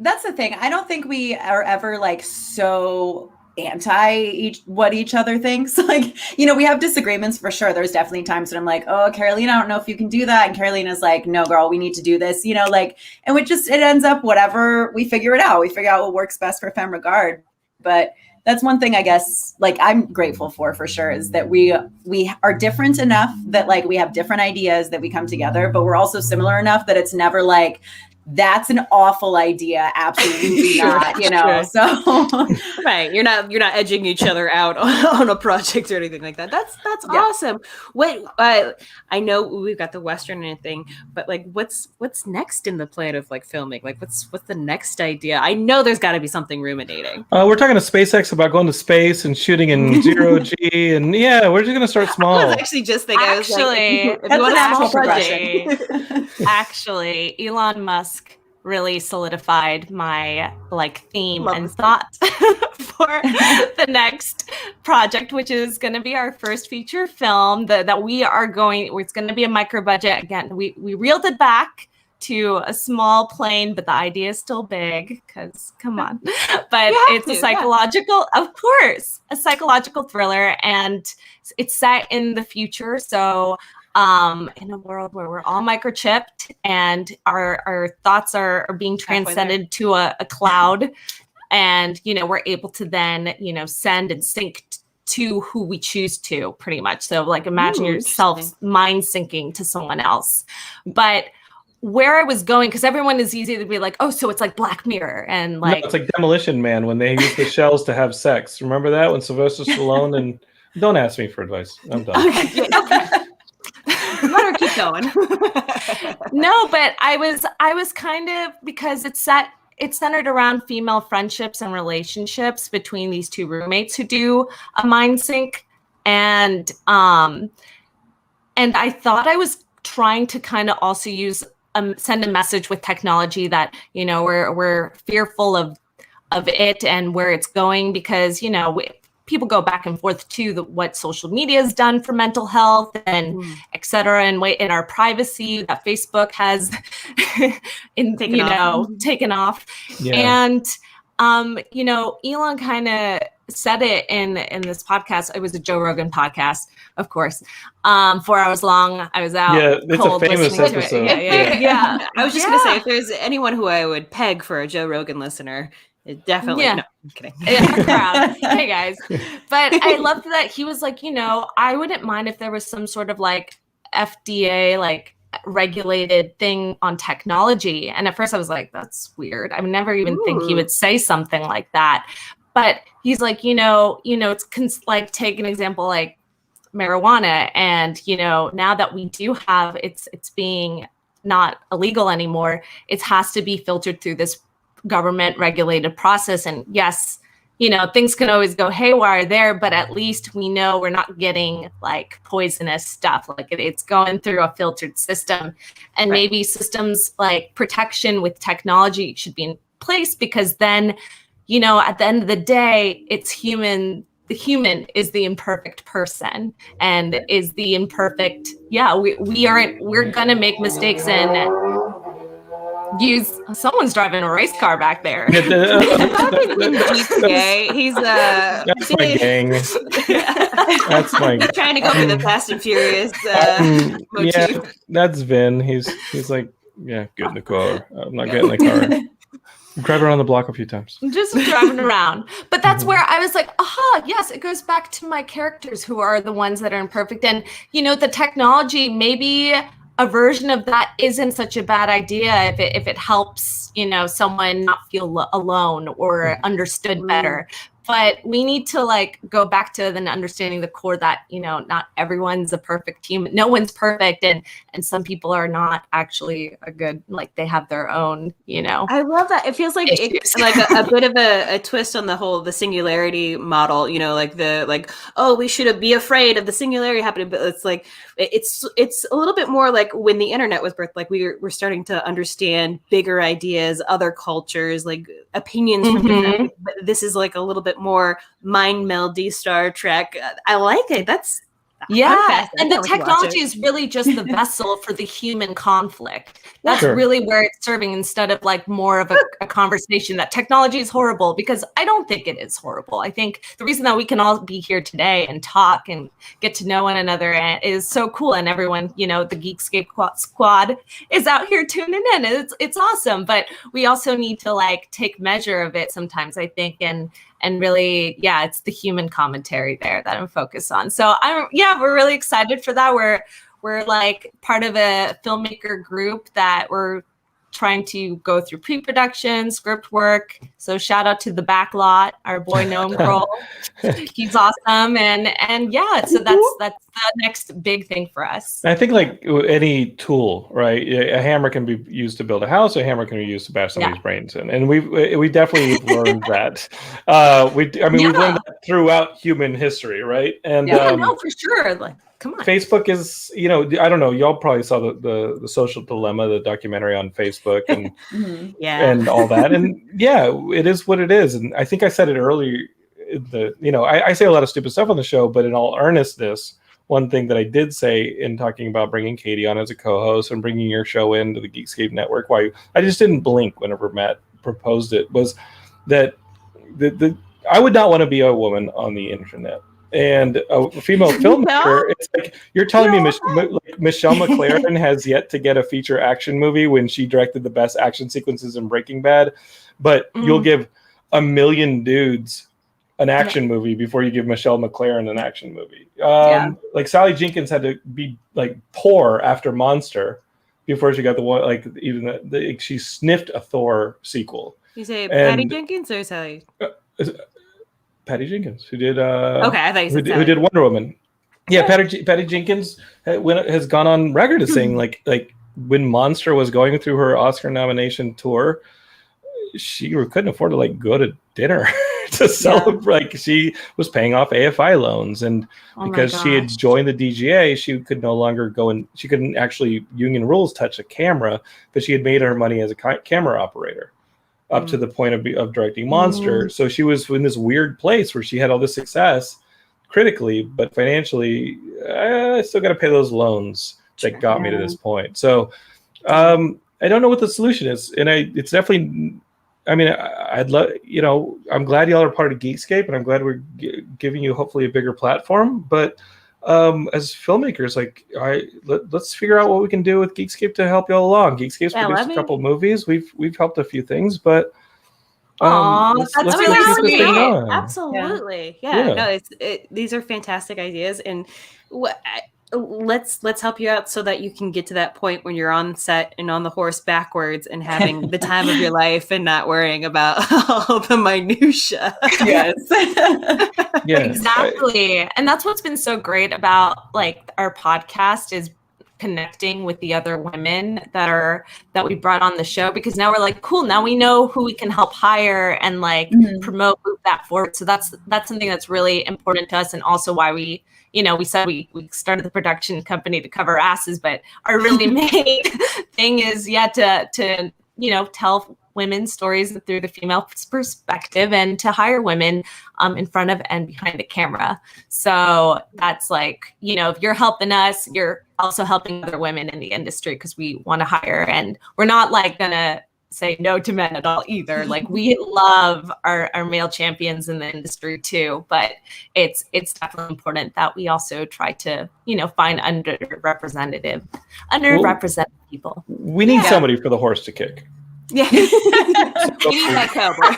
S3: That's the thing. I don't think we are ever like so anti what each other thinks. Like, you know, we have disagreements for sure. There's definitely times when I'm like, oh, Carolina, I don't know if you can do that. And Carolina's like, no, girl, we need to do this, you know, like, and it ends up whatever, we figure it out. We figure out what works best for Femme Regard. But that's one thing I guess, like, I'm grateful for sure, is that we are different enough that like we have different ideas that we come together, but we're also similar enough that it's never like, that's an awful idea. Absolutely not, you know. So
S2: right, you're not edging each other out on a project or anything like that. That's awesome. What I know we've got the Western thing, but like what's next in the plan of like filming? Like what's the next idea? I know there's got to be something ruminating.
S1: We're talking to SpaceX about going to space and shooting in zero G, and yeah, we're just gonna start small.
S2: I was actually just thinking,
S4: Actually,
S2: if you want a small
S3: progression.
S2: project.
S4: Actually, Elon Musk really solidified my like theme
S2: Love
S4: and
S2: this.
S4: thought for the next project, which is going to be our first feature film that we are going. It's going to be a micro budget. Again, we reeled it back to a small plane, but the idea is still big because come on. But it's a psychological, of course, a psychological thriller, and it's set in the future. So in a world where we're all microchipped and our thoughts are being transcended to a cloud, and we're able to then send and sync to who we choose to, pretty much. So like imagine yourself mind syncing to someone else. But where I was going, because everyone is easy to be like, oh, so it's like Black Mirror, and like
S1: no, it's like Demolition Man when they use the shells to have sex. Remember that when Sylvester Stallone and don't ask me for advice. I'm done.
S2: Let her keep going.
S4: No, but I was kind of, because it's centered around female friendships and relationships between these two roommates who do a mind sync, and I thought I was trying to kind of also send a message with technology that we're fearful of it and where it's going, because people go back and forth to what social media has done for mental health and et cetera, and in our privacy that Facebook has taken off. Yeah. And Elon kind of said it in this podcast. It was a Joe Rogan podcast, of course. 4 hours long. I was out.
S1: Yeah, it's a famous episode.
S2: Yeah. I was just gonna say, if there's anyone who I would peg for a Joe Rogan listener, it definitely.
S4: Yeah.
S2: No, I'm kidding.
S4: Hey guys, but I loved that he was like, I wouldn't mind if there was some sort of like FDA like regulated thing on technology. And at first I was like, that's weird. I would never even think he would say something like that. But he's like, it's like, take an example like marijuana, and now that we do have it's being not illegal anymore, it has to be filtered through this government regulated process. And yes, things can always go haywire there, but at least we know we're not getting like poisonous stuff. Like it's going through a filtered system, and maybe systems like protection with technology should be in place, because then, at the end of the day, it's human. The human is the imperfect person and is the imperfect. Yeah, we're going to make mistakes and someone's driving a race car back there.
S2: He's
S1: that's my gang. That's my
S2: trying to go for the Fast and Furious motif.
S1: Yeah, that's Vin. He's like, yeah, get in the car. I'm not getting in the car. Drive around the block a few times.
S4: Just driving around. But that's where I was like, aha, yes, it goes back to my characters who are the ones that are imperfect. And, the technology, maybe a version of that isn't such a bad idea if it helps, someone not feel alone or understood better. But we need to like go back to then understanding the core that, not everyone's a perfect human. No one's perfect. And some people are not actually a good, like they have their own,
S2: I love that. It feels like it's like a bit of a twist on the singularity model, we should be afraid of the singularity happening. But it's like, it's a little bit more like when the internet was birthed, like we're starting to understand bigger ideas, other cultures, like opinions from different, but this is like a little bit more mind meldy Star Trek. I like it.
S4: And the technology is really just the vessel for the human conflict. That's really where it's serving, instead of like more of a conversation that technology is horrible, because I don't think it is horrible. I think the reason that we can all be here today and talk and get to know one another is so cool. And everyone, the Geekscape squad is out here tuning in. It's awesome. But we also need to like take measure of it sometimes, I think, and really, it's the human commentary there that I'm focused on. So we're really excited for that. We're like part of a filmmaker group that we're trying to go through pre-production, script work. So shout out to the backlot, our boy Gnome Kroll. He's awesome. And yeah, so that's the next big thing for us.
S1: I think like any tool, right? A hammer can be used to build a house. A hammer can be used to bash somebody's brains in, and we definitely learned that. We've learned that throughout human history, right? And
S4: no, for sure. Like, come on.
S1: Facebook is, I don't know. Y'all probably saw the Social Dilemma, the documentary on Facebook, and and all that. And yeah, it is what it is. And I think I said it earlier. I say a lot of stupid stuff on the show, but in all earnestness, one thing that I did say in talking about bringing Katie on as a co-host and bringing your show into the Geekscape network, why I just didn't blink whenever Matt proposed it, was that I would not want to be a woman on the internet. And a female filmmaker, it's like you're telling me Michelle McLaren has yet to get a feature action movie when she directed the best action sequences in Breaking Bad, but you'll give a million dudes an action movie before you give Michelle McLaren an action movie. Like Sally Jenkins had to be like poor after Monster before she got the one, like even she sniffed a Thor sequel.
S2: You say Patty Jenkins or Sally?
S1: Patty Jenkins, who did
S2: okay, I thought you said
S1: who did Wonder Woman. Yeah, Patty Jenkins has gone on record as saying like when Monster was going through her Oscar nomination tour, she couldn't afford to like go to dinner to celebrate. Like she was paying off AFI loans, and because she had joined the DGA, she could no longer go and she couldn't actually union rules touch a camera, but she had made her money as a camera operator up to the point of directing Monster. So she was in this weird place where she had all this success critically, but financially, I still got to pay those loans that got me to this point. So I don't know what the solution is, and it's definitely. I mean, I'd love, I'm glad y'all are part of Geekscape, and I'm glad we're giving you hopefully a bigger platform. But as filmmakers, like let's figure out what we can do with Geekscape to help y'all along. Geekscape's produced a couple movies. We've helped a few things, but let's keep this thing going.
S2: Absolutely, yeah. No, these are fantastic ideas, and let's help you out so that you can get to that point when you're on set and on the horse backwards and having the time of your life and not worrying about all the minutia.
S3: Yes.
S1: Yeah,
S4: exactly. And that's what's been so great about like our podcast is connecting with the other women that we brought on the show, because now we're like, cool, now we know who we can help hire and like promote, move that forward. So that's something that's really important to us, and also why we said we started the production company to cover asses, but our really main thing is to tell women's stories through the female perspective and to hire women in front of and behind the camera. So that's like, if you're helping us, you're also helping other women in the industry, because we want to hire, and we're not like gonna say no to men at all either. Like we love our male champions in the industry too, but it's definitely important that we also try to find underrepresented people.
S1: We need somebody for the horse to kick.
S2: Yeah. You need that cowboy.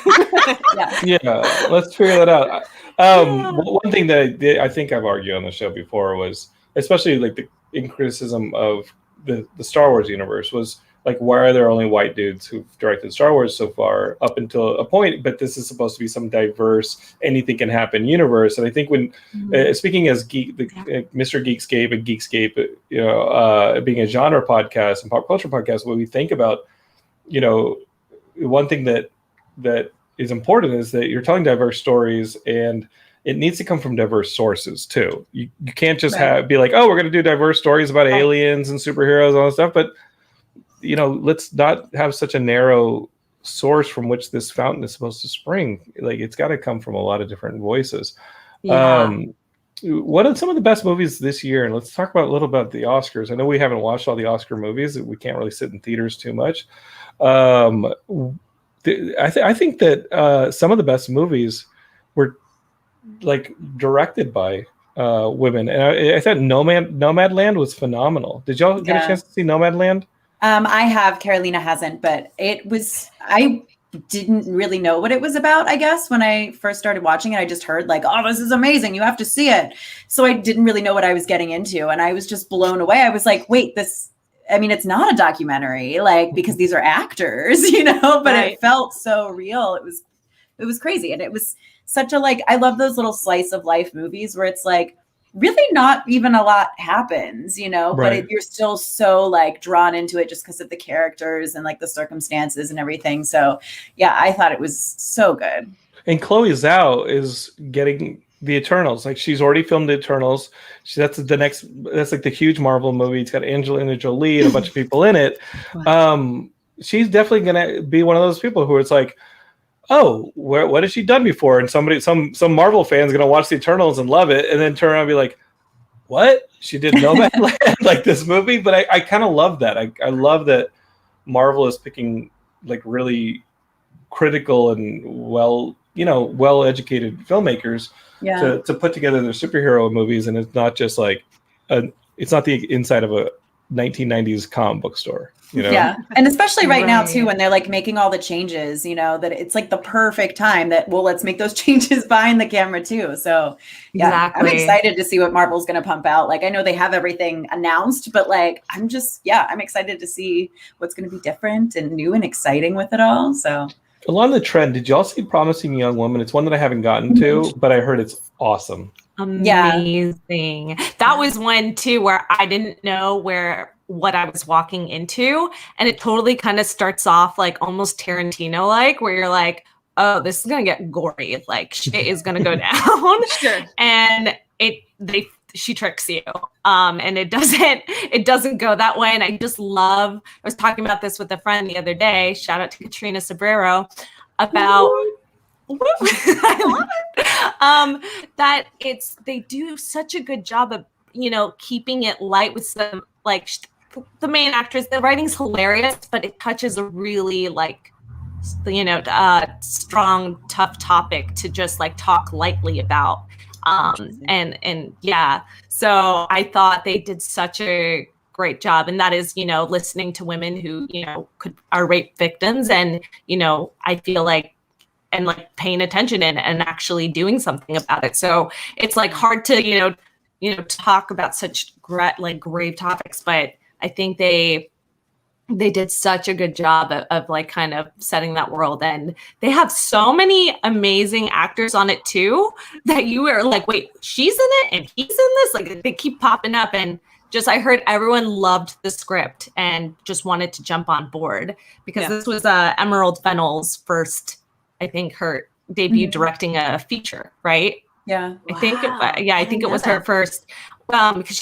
S1: Yeah, let's figure that out. One thing that I think I've argued on the show before was, especially like in criticism of the Star Wars universe, was like, why are there only white dudes who've directed Star Wars so far up until a point, but this is supposed to be some diverse, anything can happen universe. And I think when speaking as Mr. Geekscape and Geekscape, being a genre podcast and pop culture podcast, what we think about, one thing that is important is that you're telling diverse stories, and it needs to come from diverse sources too. You can't just be like, oh, we're going to do diverse stories about aliens and superheroes and all that stuff, but let's not have such a narrow source from which this fountain is supposed to spring. Like it's got to come from a lot of different voices. What are some of the best movies this year? And let's talk about a little about the Oscars. I know we haven't watched all the Oscar movies. We can't really sit in theaters too much. I think that some of the best movies were like directed by women. And I thought Nomadland was phenomenal. Did y'all get a chance to see Nomadland?
S3: I have. Carolina hasn't, but I didn't really know what it was about, I guess, when I first started watching it. I just heard like, oh, this is amazing, you have to see it. So I didn't really know what I was getting into, and I was just blown away. I was like, wait, this, I mean, it's not a documentary, like, because these are actors, but it felt so real. It was crazy. And it was such a, like, I love those little slice of life movies where it's like, really not even a lot happens, but you're still so like drawn into it just because of the characters and like the circumstances and everything. So yeah, I thought it was so good.
S1: And Chloe Zhao is getting the Eternals. Like, she's already filmed the Eternals. That's like the huge Marvel movie. It's got Angelina Jolie and a bunch of people in it. She's definitely gonna be one of those people who it's like, oh, what has she done before? And some Marvel fan's gonna watch the Eternals and love it, and then turn around and be like, what? She did Nomadland like this movie? But I kind of love that. I love that Marvel is picking like really critical and well-educated filmmakers to put together their superhero movies, and it's not just like it's not the inside of a 1990s comic book store.
S3: Yeah. And especially right now too, when they're like making all the changes, that it's like the perfect time that, well, let's make those changes behind the camera too. So yeah, exactly. I'm excited to see what Marvel's going to pump out. Like, I know they have everything announced, but like, I'm excited to see what's going to be different and new and exciting with it all. So
S1: along the trend, did y'all see Promising Young Woman? It's one that I haven't gotten to, but I heard it's awesome.
S4: Amazing. That was one too where I didn't know what I was walking into, and it totally kind of starts off like almost Tarantino like, where you're like, oh, this is gonna get gory, like shit is gonna go down.
S2: Sure.
S4: And she tricks you, and it doesn't go that way. And I just love, I was talking about this with a friend the other day, shout out to Katrina Sobrero, about I love it. That they do such a good job of keeping it light with some like the main actress. The writing's hilarious, but it touches a really like strong, tough topic to just like talk lightly about. And yeah, so I thought they did such a great job, and that is listening to women who are rape victims, and I feel like, and like paying attention and actually doing something about it. So it's like hard to talk about such grave topics, but I think they did such a good job of like kind of setting that world, and they have so many amazing actors on it too that you were like, wait, she's in it and he's in this, like they keep popping up. And just I heard everyone loved the script and just wanted to jump on board, because this was Emerald Fennell's first, I think, her debut directing a feature, right?
S3: Yeah.
S4: I think it was her first, because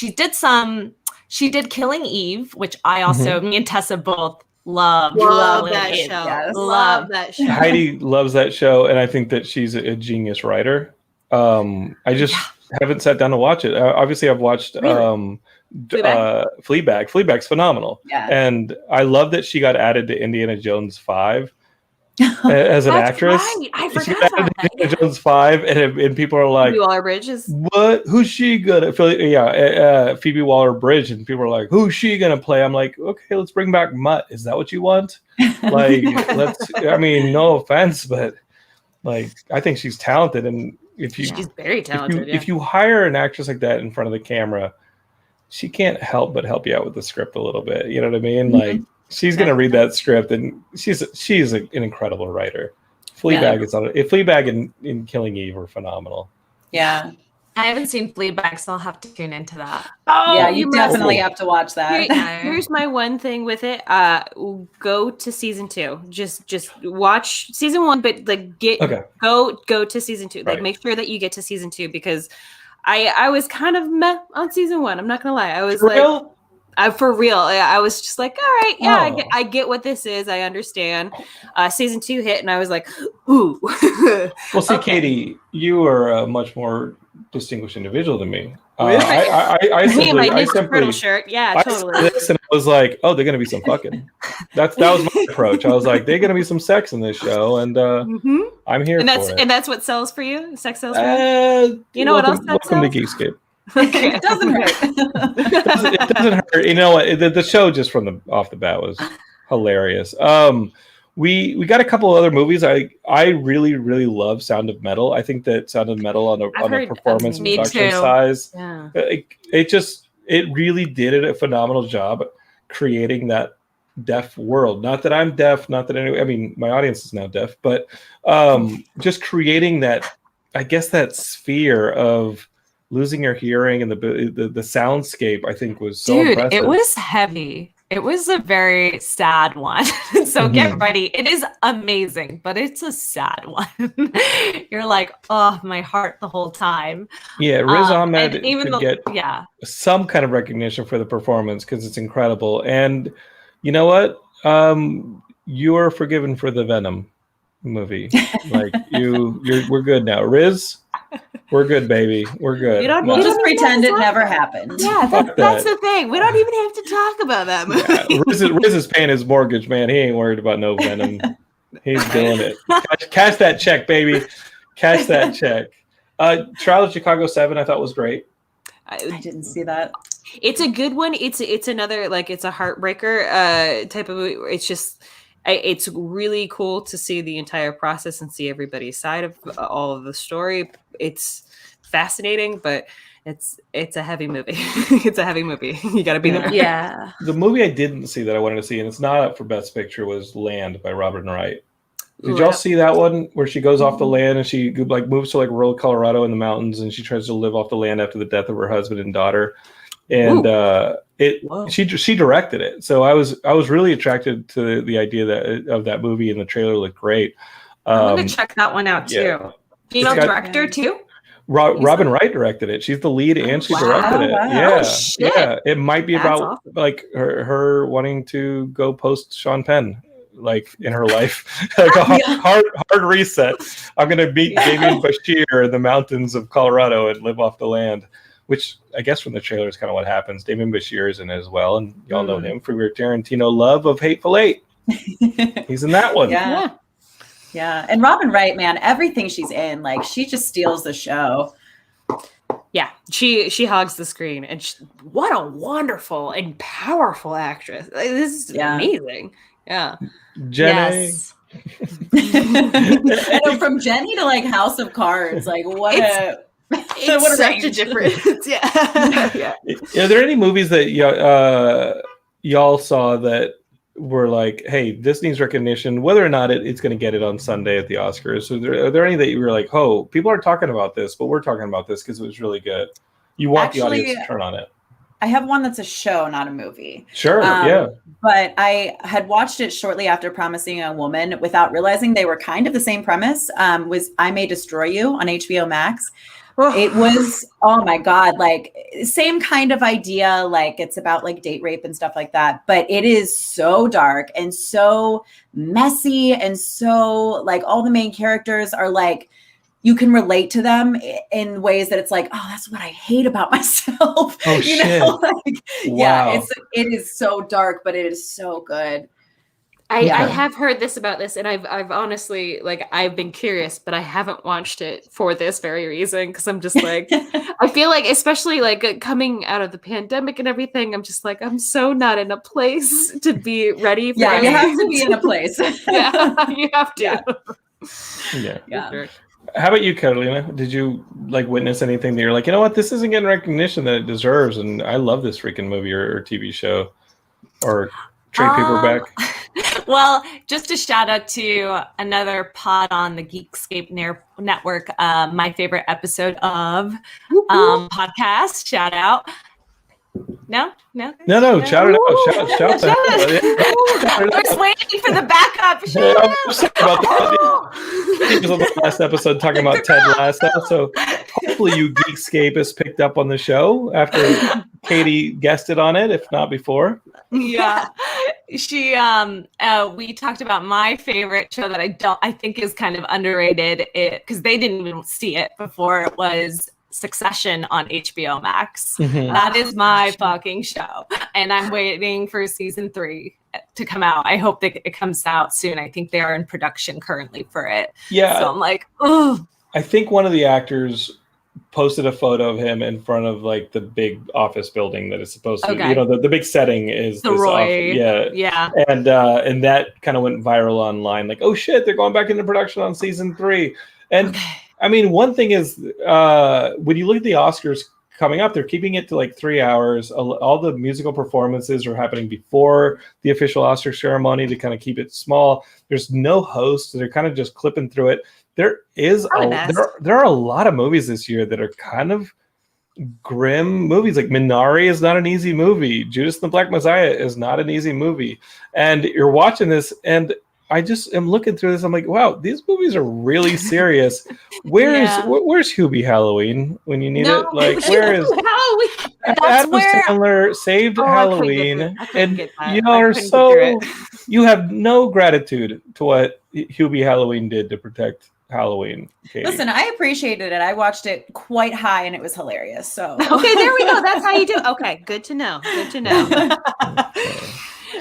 S4: she did Killing Eve, which I also, me and Tessa both love
S2: that
S4: Eve.
S2: show.
S3: Yes.
S2: Love that show.
S1: Heidi loves that show, and I think that she's a genius writer. I just haven't sat down to watch it. Obviously, I've watched Fleabag. Fleabag's phenomenal.
S3: Yeah.
S1: And I love that she got added to Indiana Jones 5. As an actress,
S4: right. I
S1: she
S4: forgot
S1: got added
S4: about
S1: to Indiana Jones 5, and people are like,
S2: Phoebe Waller-Bridge is
S1: what? Who's she gonna? Phoebe Waller-Bridge, and people are like, who's she gonna play? I'm like, okay, let's bring back Mutt. Is that what you want? Like, I mean, no offense, but like, I think she's talented, and
S2: she's very talented.
S1: If you hire an actress like that in front of the camera, she can't help but help you out with the script a little bit. You know what I mean?
S3: Mm-hmm.
S1: Like, she's gonna read that script, and she's an incredible writer. Fleabag is on it. Fleabag and Killing Eve are phenomenal.
S3: Yeah.
S4: I haven't seen Fleabag, so I'll have to tune into that.
S3: Oh, yeah, you definitely have to watch that.
S2: Here's my one thing with it. Go to season 2. Just watch season 1, but like go to season 2. Like make sure that you get to season 2, because I was kind of meh on season 1. I'm not gonna lie. I was for real. I was just like, all right, yeah, I get what this is. I understand. Season 2 hit, and I was like, ooh.
S1: Well, see, Katie, you are a much more distinguished individual than me.
S2: Really?
S1: I
S2: Me and my
S1: simply,
S2: Ninja Turtle shirt. Yeah, totally.
S1: I this and I was like, oh, they're gonna be some fucking. That was my approach. I was like, they're gonna be some sex in this show, and I'm here for it.
S2: And that's what sells for you. Sex sells for you. You know what else?
S1: Welcome to Geekscape.
S3: It doesn't hurt.
S1: It doesn't hurt. You know what? The show just from off the bat was hilarious. We got a couple of other movies. I really, really love Sound of Metal. I think that Sound of Metal on a performance production size, it really did a phenomenal job. creating that deaf world. Not that I'm deaf, not that I mean, my audience is now deaf, but just creating that, I guess, that sphere of losing your hearing and the soundscape, I think, was so impressive.
S4: It was heavy. It was a very sad one. So get ready. It is amazing, but it's a sad one. You're like, oh, my heart the whole time.
S1: Yeah, Riz Ahmed
S4: even
S1: could get some kind of recognition for the performance because it's incredible. And you know what? You are forgiven for the Venom movie. Like we're good now. Riz, we're good, baby. We're good.
S3: We'll just pretend it never happened.
S2: Yeah, that's the thing. We don't even have to talk about that movie.
S1: Yeah, Riz is paying his mortgage, man. He ain't worried about no Venom. He's doing it. Cash that check, baby. Cash that check. Trial of Chicago 7, I thought was great.
S3: I didn't see that.
S2: It's a good one. It's another, like, it's a heartbreaker type of movie. It's just, it's really cool to see the entire process and see everybody's side of all of the story. It's fascinating, but it's a heavy movie. It's a heavy movie. You got to be there.
S3: Yeah.
S1: The movie I didn't see that I wanted to see, and it's not up for Best Picture, was Land by Robin Wright. Did y'all see that one where she goes off the land and she like moves to like rural Colorado in the mountains and she tries to live off the land after the death of her husband and daughter? And she directed it. So I was really attracted to the idea of that movie, and the trailer looked great.
S4: I'm gonna check that one out too.
S1: Yeah.
S4: Female director too.
S1: Robin Wright directed it. She's the lead and she directed it.
S3: Wow.
S1: Yeah,
S4: shit.
S1: yeah. It might be
S2: That's
S1: about
S2: awesome.
S1: like her wanting to go post Sean Penn, like in her life, like a hard reset. I'm gonna meet Damien Bashir in the mountains of Colorado and live off the land. Which I guess from the trailer is kind of what happens. Damien Bashir is in it as well, and y'all know him for your Tarantino love of Hateful Eight. He's in that one.
S3: Yeah. And Robin Wright, man, everything she's in, like, she just steals the show.
S2: Yeah, she hogs the screen, and what a wonderful and powerful actress! Like, this is amazing. Yeah,
S1: Jenny.
S3: Yes. I know, from Jenny to like House of Cards, like
S2: it's
S3: what a
S2: such
S3: range.
S2: a difference. Yeah.
S1: Are there any movies that y'all saw that were like, hey, this needs recognition, whether or not it's going to get it on Sunday at the Oscars? So are there any that you were like, oh, people are talking about this, but we're talking about this because it was really good? You want the audience to turn on it.
S3: I have one that's a show, not a movie.
S1: Sure, yeah.
S3: But I had watched it shortly after Promising a Woman without realizing they were kind of the same premise. Was I May Destroy You on HBO Max. It was, oh my God, like same kind of idea. Like it's about like date rape and stuff like that. But it is so dark and so messy. And so like all the main characters are like, you can relate to them in ways that it's like, oh, that's what I hate about myself.
S1: Oh,
S3: you know, like,
S1: wow.
S3: Yeah, it is so dark, but it is so good.
S2: I have heard about this, and I've honestly, like, I've been curious, but I haven't watched it for this very reason, because I'm just like, I feel like, especially like coming out of the pandemic and everything, I'm just like, I'm so not in a place to be ready for
S3: you have to be in a place.
S2: Yeah, you have to.
S3: Yeah.
S1: How about you, Carolina? Did you like witness anything that you're like, you know what, this isn't getting recognition that it deserves, and I love this freaking movie or TV show or trade paperback?
S4: Well, just a shout out to another pod on the Geekscape network. My favorite episode of podcast. Shout out. No.
S1: Shout it out. Shout that.
S4: I was waiting for the backup.
S1: He was on the last episode talking about Ted Lasso, so hopefully you Geekscapists picked up on the show after Katie guested on it, if not before.
S4: Yeah, she we talked about my favorite show that I think is kind of underrated, because they didn't even see it before. It was Succession on HBO Max.
S1: Mm-hmm.
S4: That is my fucking show, and I'm waiting for season 3 to come out. I hope that it comes out soon. I think they are in production currently for it.
S1: Yeah,
S4: so I'm like, oh.
S1: I think one of the actors posted a photo of him in front of like the big office building that is supposed to, you know, the big setting is
S4: the Roy. Yeah.
S1: And that kind of went viral online. Like, oh shit, they're going back into production on season 3. And I mean, one thing is when you look at the Oscars coming up. They're keeping it to like 3 hours. All the musical performances are happening before the official Oscar ceremony to kind of keep it small. There's no host. They're kind of just clipping through it. There are a lot of movies this year that are kind of grim movies. Like Minari is not an easy movie. Judas and the Black Messiah is not an easy movie. And you're watching this, and I just am looking through this. I'm like, wow, these movies are really serious. Where's Hubie Halloween when you need it? Like, where is
S4: Halloween?
S1: Adam Sandler saved Halloween? And you have no gratitude to what Hubie Halloween did to protect Halloween. Katie.
S3: Listen, I appreciated it. I watched it quite high and it was hilarious. So
S2: okay, there we go. That's how you do it. Okay, good to know. Good to know.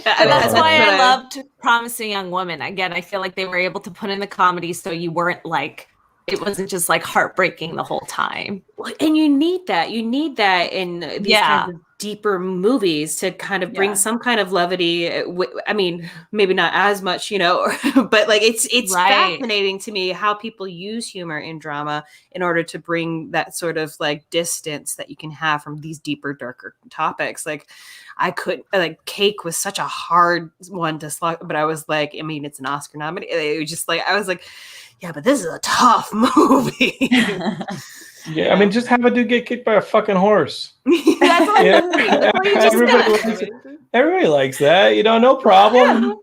S4: That's why I loved Promising Young Woman. Again, I feel like they were able to put in the comedy so you weren't like, it wasn't just like heartbreaking the whole time.
S2: And you need that. You need that in these kinds of deeper movies to kind of bring some kind of levity. I mean, maybe not as much, but like it's fascinating to me how people use humor in drama in order to bring that sort of like distance that you can have from these deeper, darker topics. Like Cake was such a hard one to slog, but I was like, I mean, it's an Oscar nominee. It was just like, I was like, yeah, but this is a tough movie.
S1: Yeah, I mean, just have a dude get kicked by a fucking horse.
S2: That's what
S1: everybody likes that, no problem.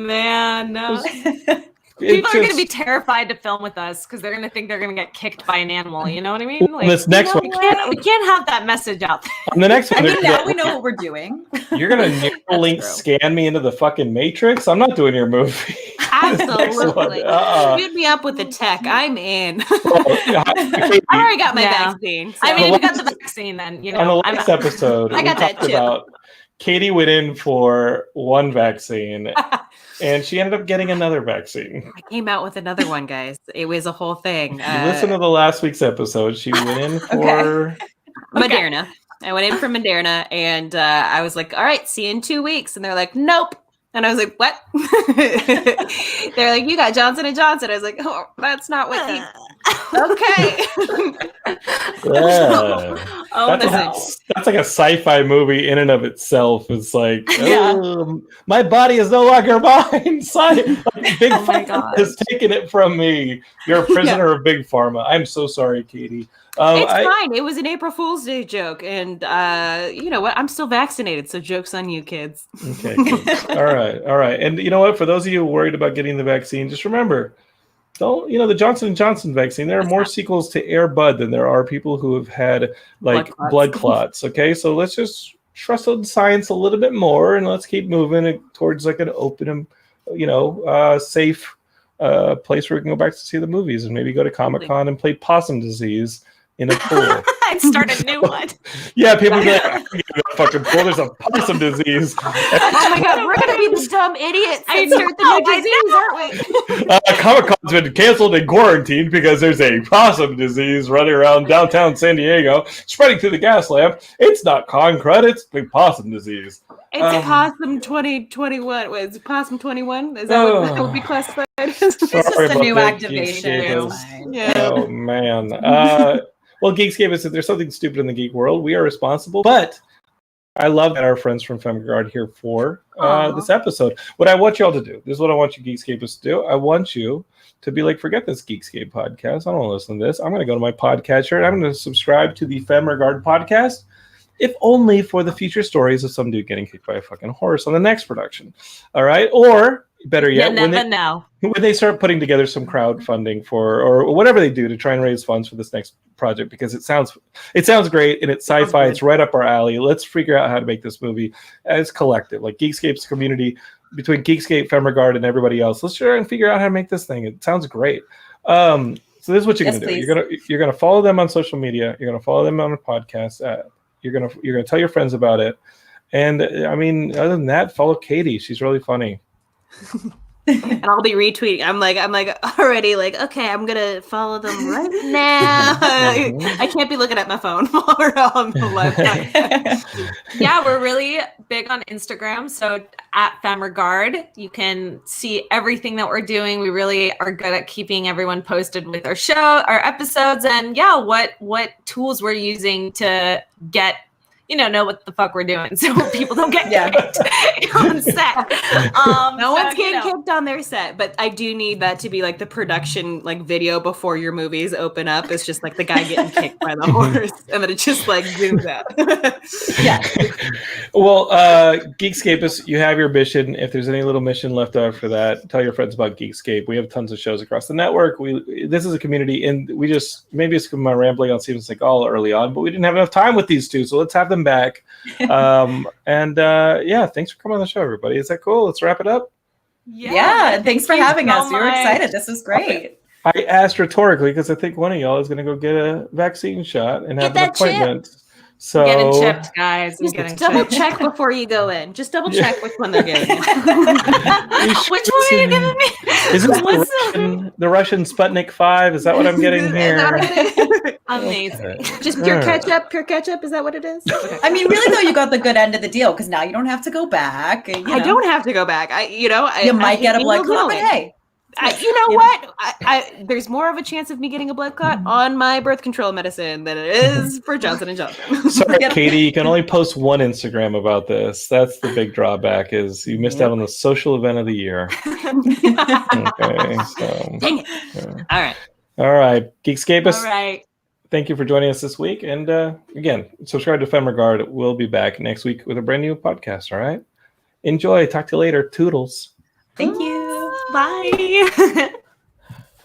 S4: Man, no. People are going to be terrified to film with us because they're going to think they're going to get kicked by an animal. You know what I mean? Like,
S1: this next one,
S4: we can't have that message out there.
S1: On the next one,
S3: now we know what we're doing.
S1: You're going to Neuralink scan me into the fucking Matrix? I'm not doing your movie.
S2: Absolutely. Shoot me up with the tech. I'm in. I already got my vaccine.
S4: So. I mean, if you got the vaccine, then,
S1: On the last episode,
S2: I got that chip.
S1: About Katie went in for one vaccine. And she ended up getting another vaccine.
S2: I came out with another one, guys. It was a whole thing.
S1: Listen to the last week's episode. She went in for
S2: Moderna. I went in for Moderna, and I was like, all right, see you in 2 weeks. And they're like, nope. And I was like, what? They're like, you got Johnson & Johnson. I was like, oh, that's not what you... Okay.
S1: That's like a sci-fi movie in and of itself. It's like, my body is no longer mine. Big Pharma has taken it from me. You're a prisoner of Big Pharma. I'm so sorry, Katie.
S2: It's fine. It was an April Fool's Day joke. And you know what? I'm still vaccinated. So joke's on you, kids.
S1: Okay. All right. And you know what? For those of you worried about getting the vaccine, just remember, the Johnson & Johnson vaccine, there are more sequels to Air Bud than there are people who have had blood clots. Okay. So let's just trust in science a little bit more and let's keep moving towards like an open, safe place where we can go back to see the movies and maybe go to Comic-Con and play Possum Disease in a pool.
S4: I'd start a new one.
S1: Yeah, people be like, I can't get in that fucking pool. There's a possum disease.
S2: Oh my god, we're gonna be the dumb idiots that start the new disease, aren't we?
S1: Comic-Con's been canceled and quarantined because there's a possum disease running around downtown San Diego, spreading through the gas lamp. It's not con crud, it's the possum disease.
S2: It's Possum 2021. Was it Possum 21? Is that what that would be classified?
S3: It's just a new activation.
S1: Oh man. Well, Geekscape is if there's something stupid in the geek world, we are responsible. But I love that our friends from Femme Regard here for this episode. What I want you all to do, this is what I want you Geekscapists to do. I want you to be like, forget this Geekscape podcast. I don't want to listen to this. I'm going to go to my podcatcher and I'm going to subscribe to the Femme Regard podcast, if only for the future stories of some dude getting kicked by a fucking horse on the next production. All right? Or better yet, when they start putting together some crowdfunding or whatever they do to try and raise funds for this next project, because it sounds great and it's sci-fi. It's right up our alley. Let's figure out how to make this movie as collective, like Geekscape's community, between Geekscape, Femme Regard, and everybody else. Let's try and figure out how to make this thing. It sounds great. So this is what you're gonna do. You're gonna follow them on social media. You're gonna follow them on a podcast. You're gonna tell your friends about it. And I mean, other than that, follow Katie. She's really funny.
S2: And I'll be retweeting. I'm like already like, okay, I'm gonna follow them right now. I can't be looking at my phone while we're on the live podcast.
S4: Yeah, we're really big on Instagram. So at Femme Regard, you can see everything that we're doing. We really are good at keeping everyone posted with our show, our episodes, and yeah, what tools we're using to get, know what the fuck we're doing, so people don't get kicked on set.
S2: No one's getting kicked on their set, but I do need that to be like the production, like video before your movies open up. It's just like the guy getting kicked by the horse, and then it just like zooms out.
S3: Yeah.
S1: Well, Geekscape, you have your mission. If there's any little mission left after that, tell your friends about Geekscape. We have tons of shows across the network. This is a community, and we just, maybe it's my rambling on Steven Seagal early on, but we didn't have enough time with these two, so let's have them back. Yeah, thanks for coming on the show, everybody. Is that cool? Let's wrap it up.
S3: Yeah, thanks for having us. We were excited. This was great.
S1: I asked rhetorically because I think one of y'all is going to go get a vaccine shot and have an appointment. So
S4: getting chipped, guys.
S2: Just double check before you go in. Just double check which one they're getting.
S4: Which one are you giving me?
S1: Is this the Russian Sputnik 5? Is that what I'm getting here?
S4: Amazing.
S1: Okay.
S2: Just pure ketchup. Pure ketchup. Is that what it is? Okay.
S3: I mean, really though, you got the good end of the deal because now you don't have to go back.
S2: I don't have to go back.
S3: You might get a blood clot, but hey.
S2: There's more of a chance of me getting a blood clot on my birth control medicine than it is for Johnson & Johnson.
S1: Sorry, Katie, you can only post one Instagram about this. That's the big drawback, is you missed out on the social event of the year. Okay, so
S2: dang it.
S1: Yeah. All right, Geekscapists.
S4: All right.
S1: Thank you for joining us this week, and again, subscribe to Femme Regard. We'll be back next week with a brand new podcast. All right, enjoy. Talk to you later. Toodles.
S3: Thank you.
S4: Bye.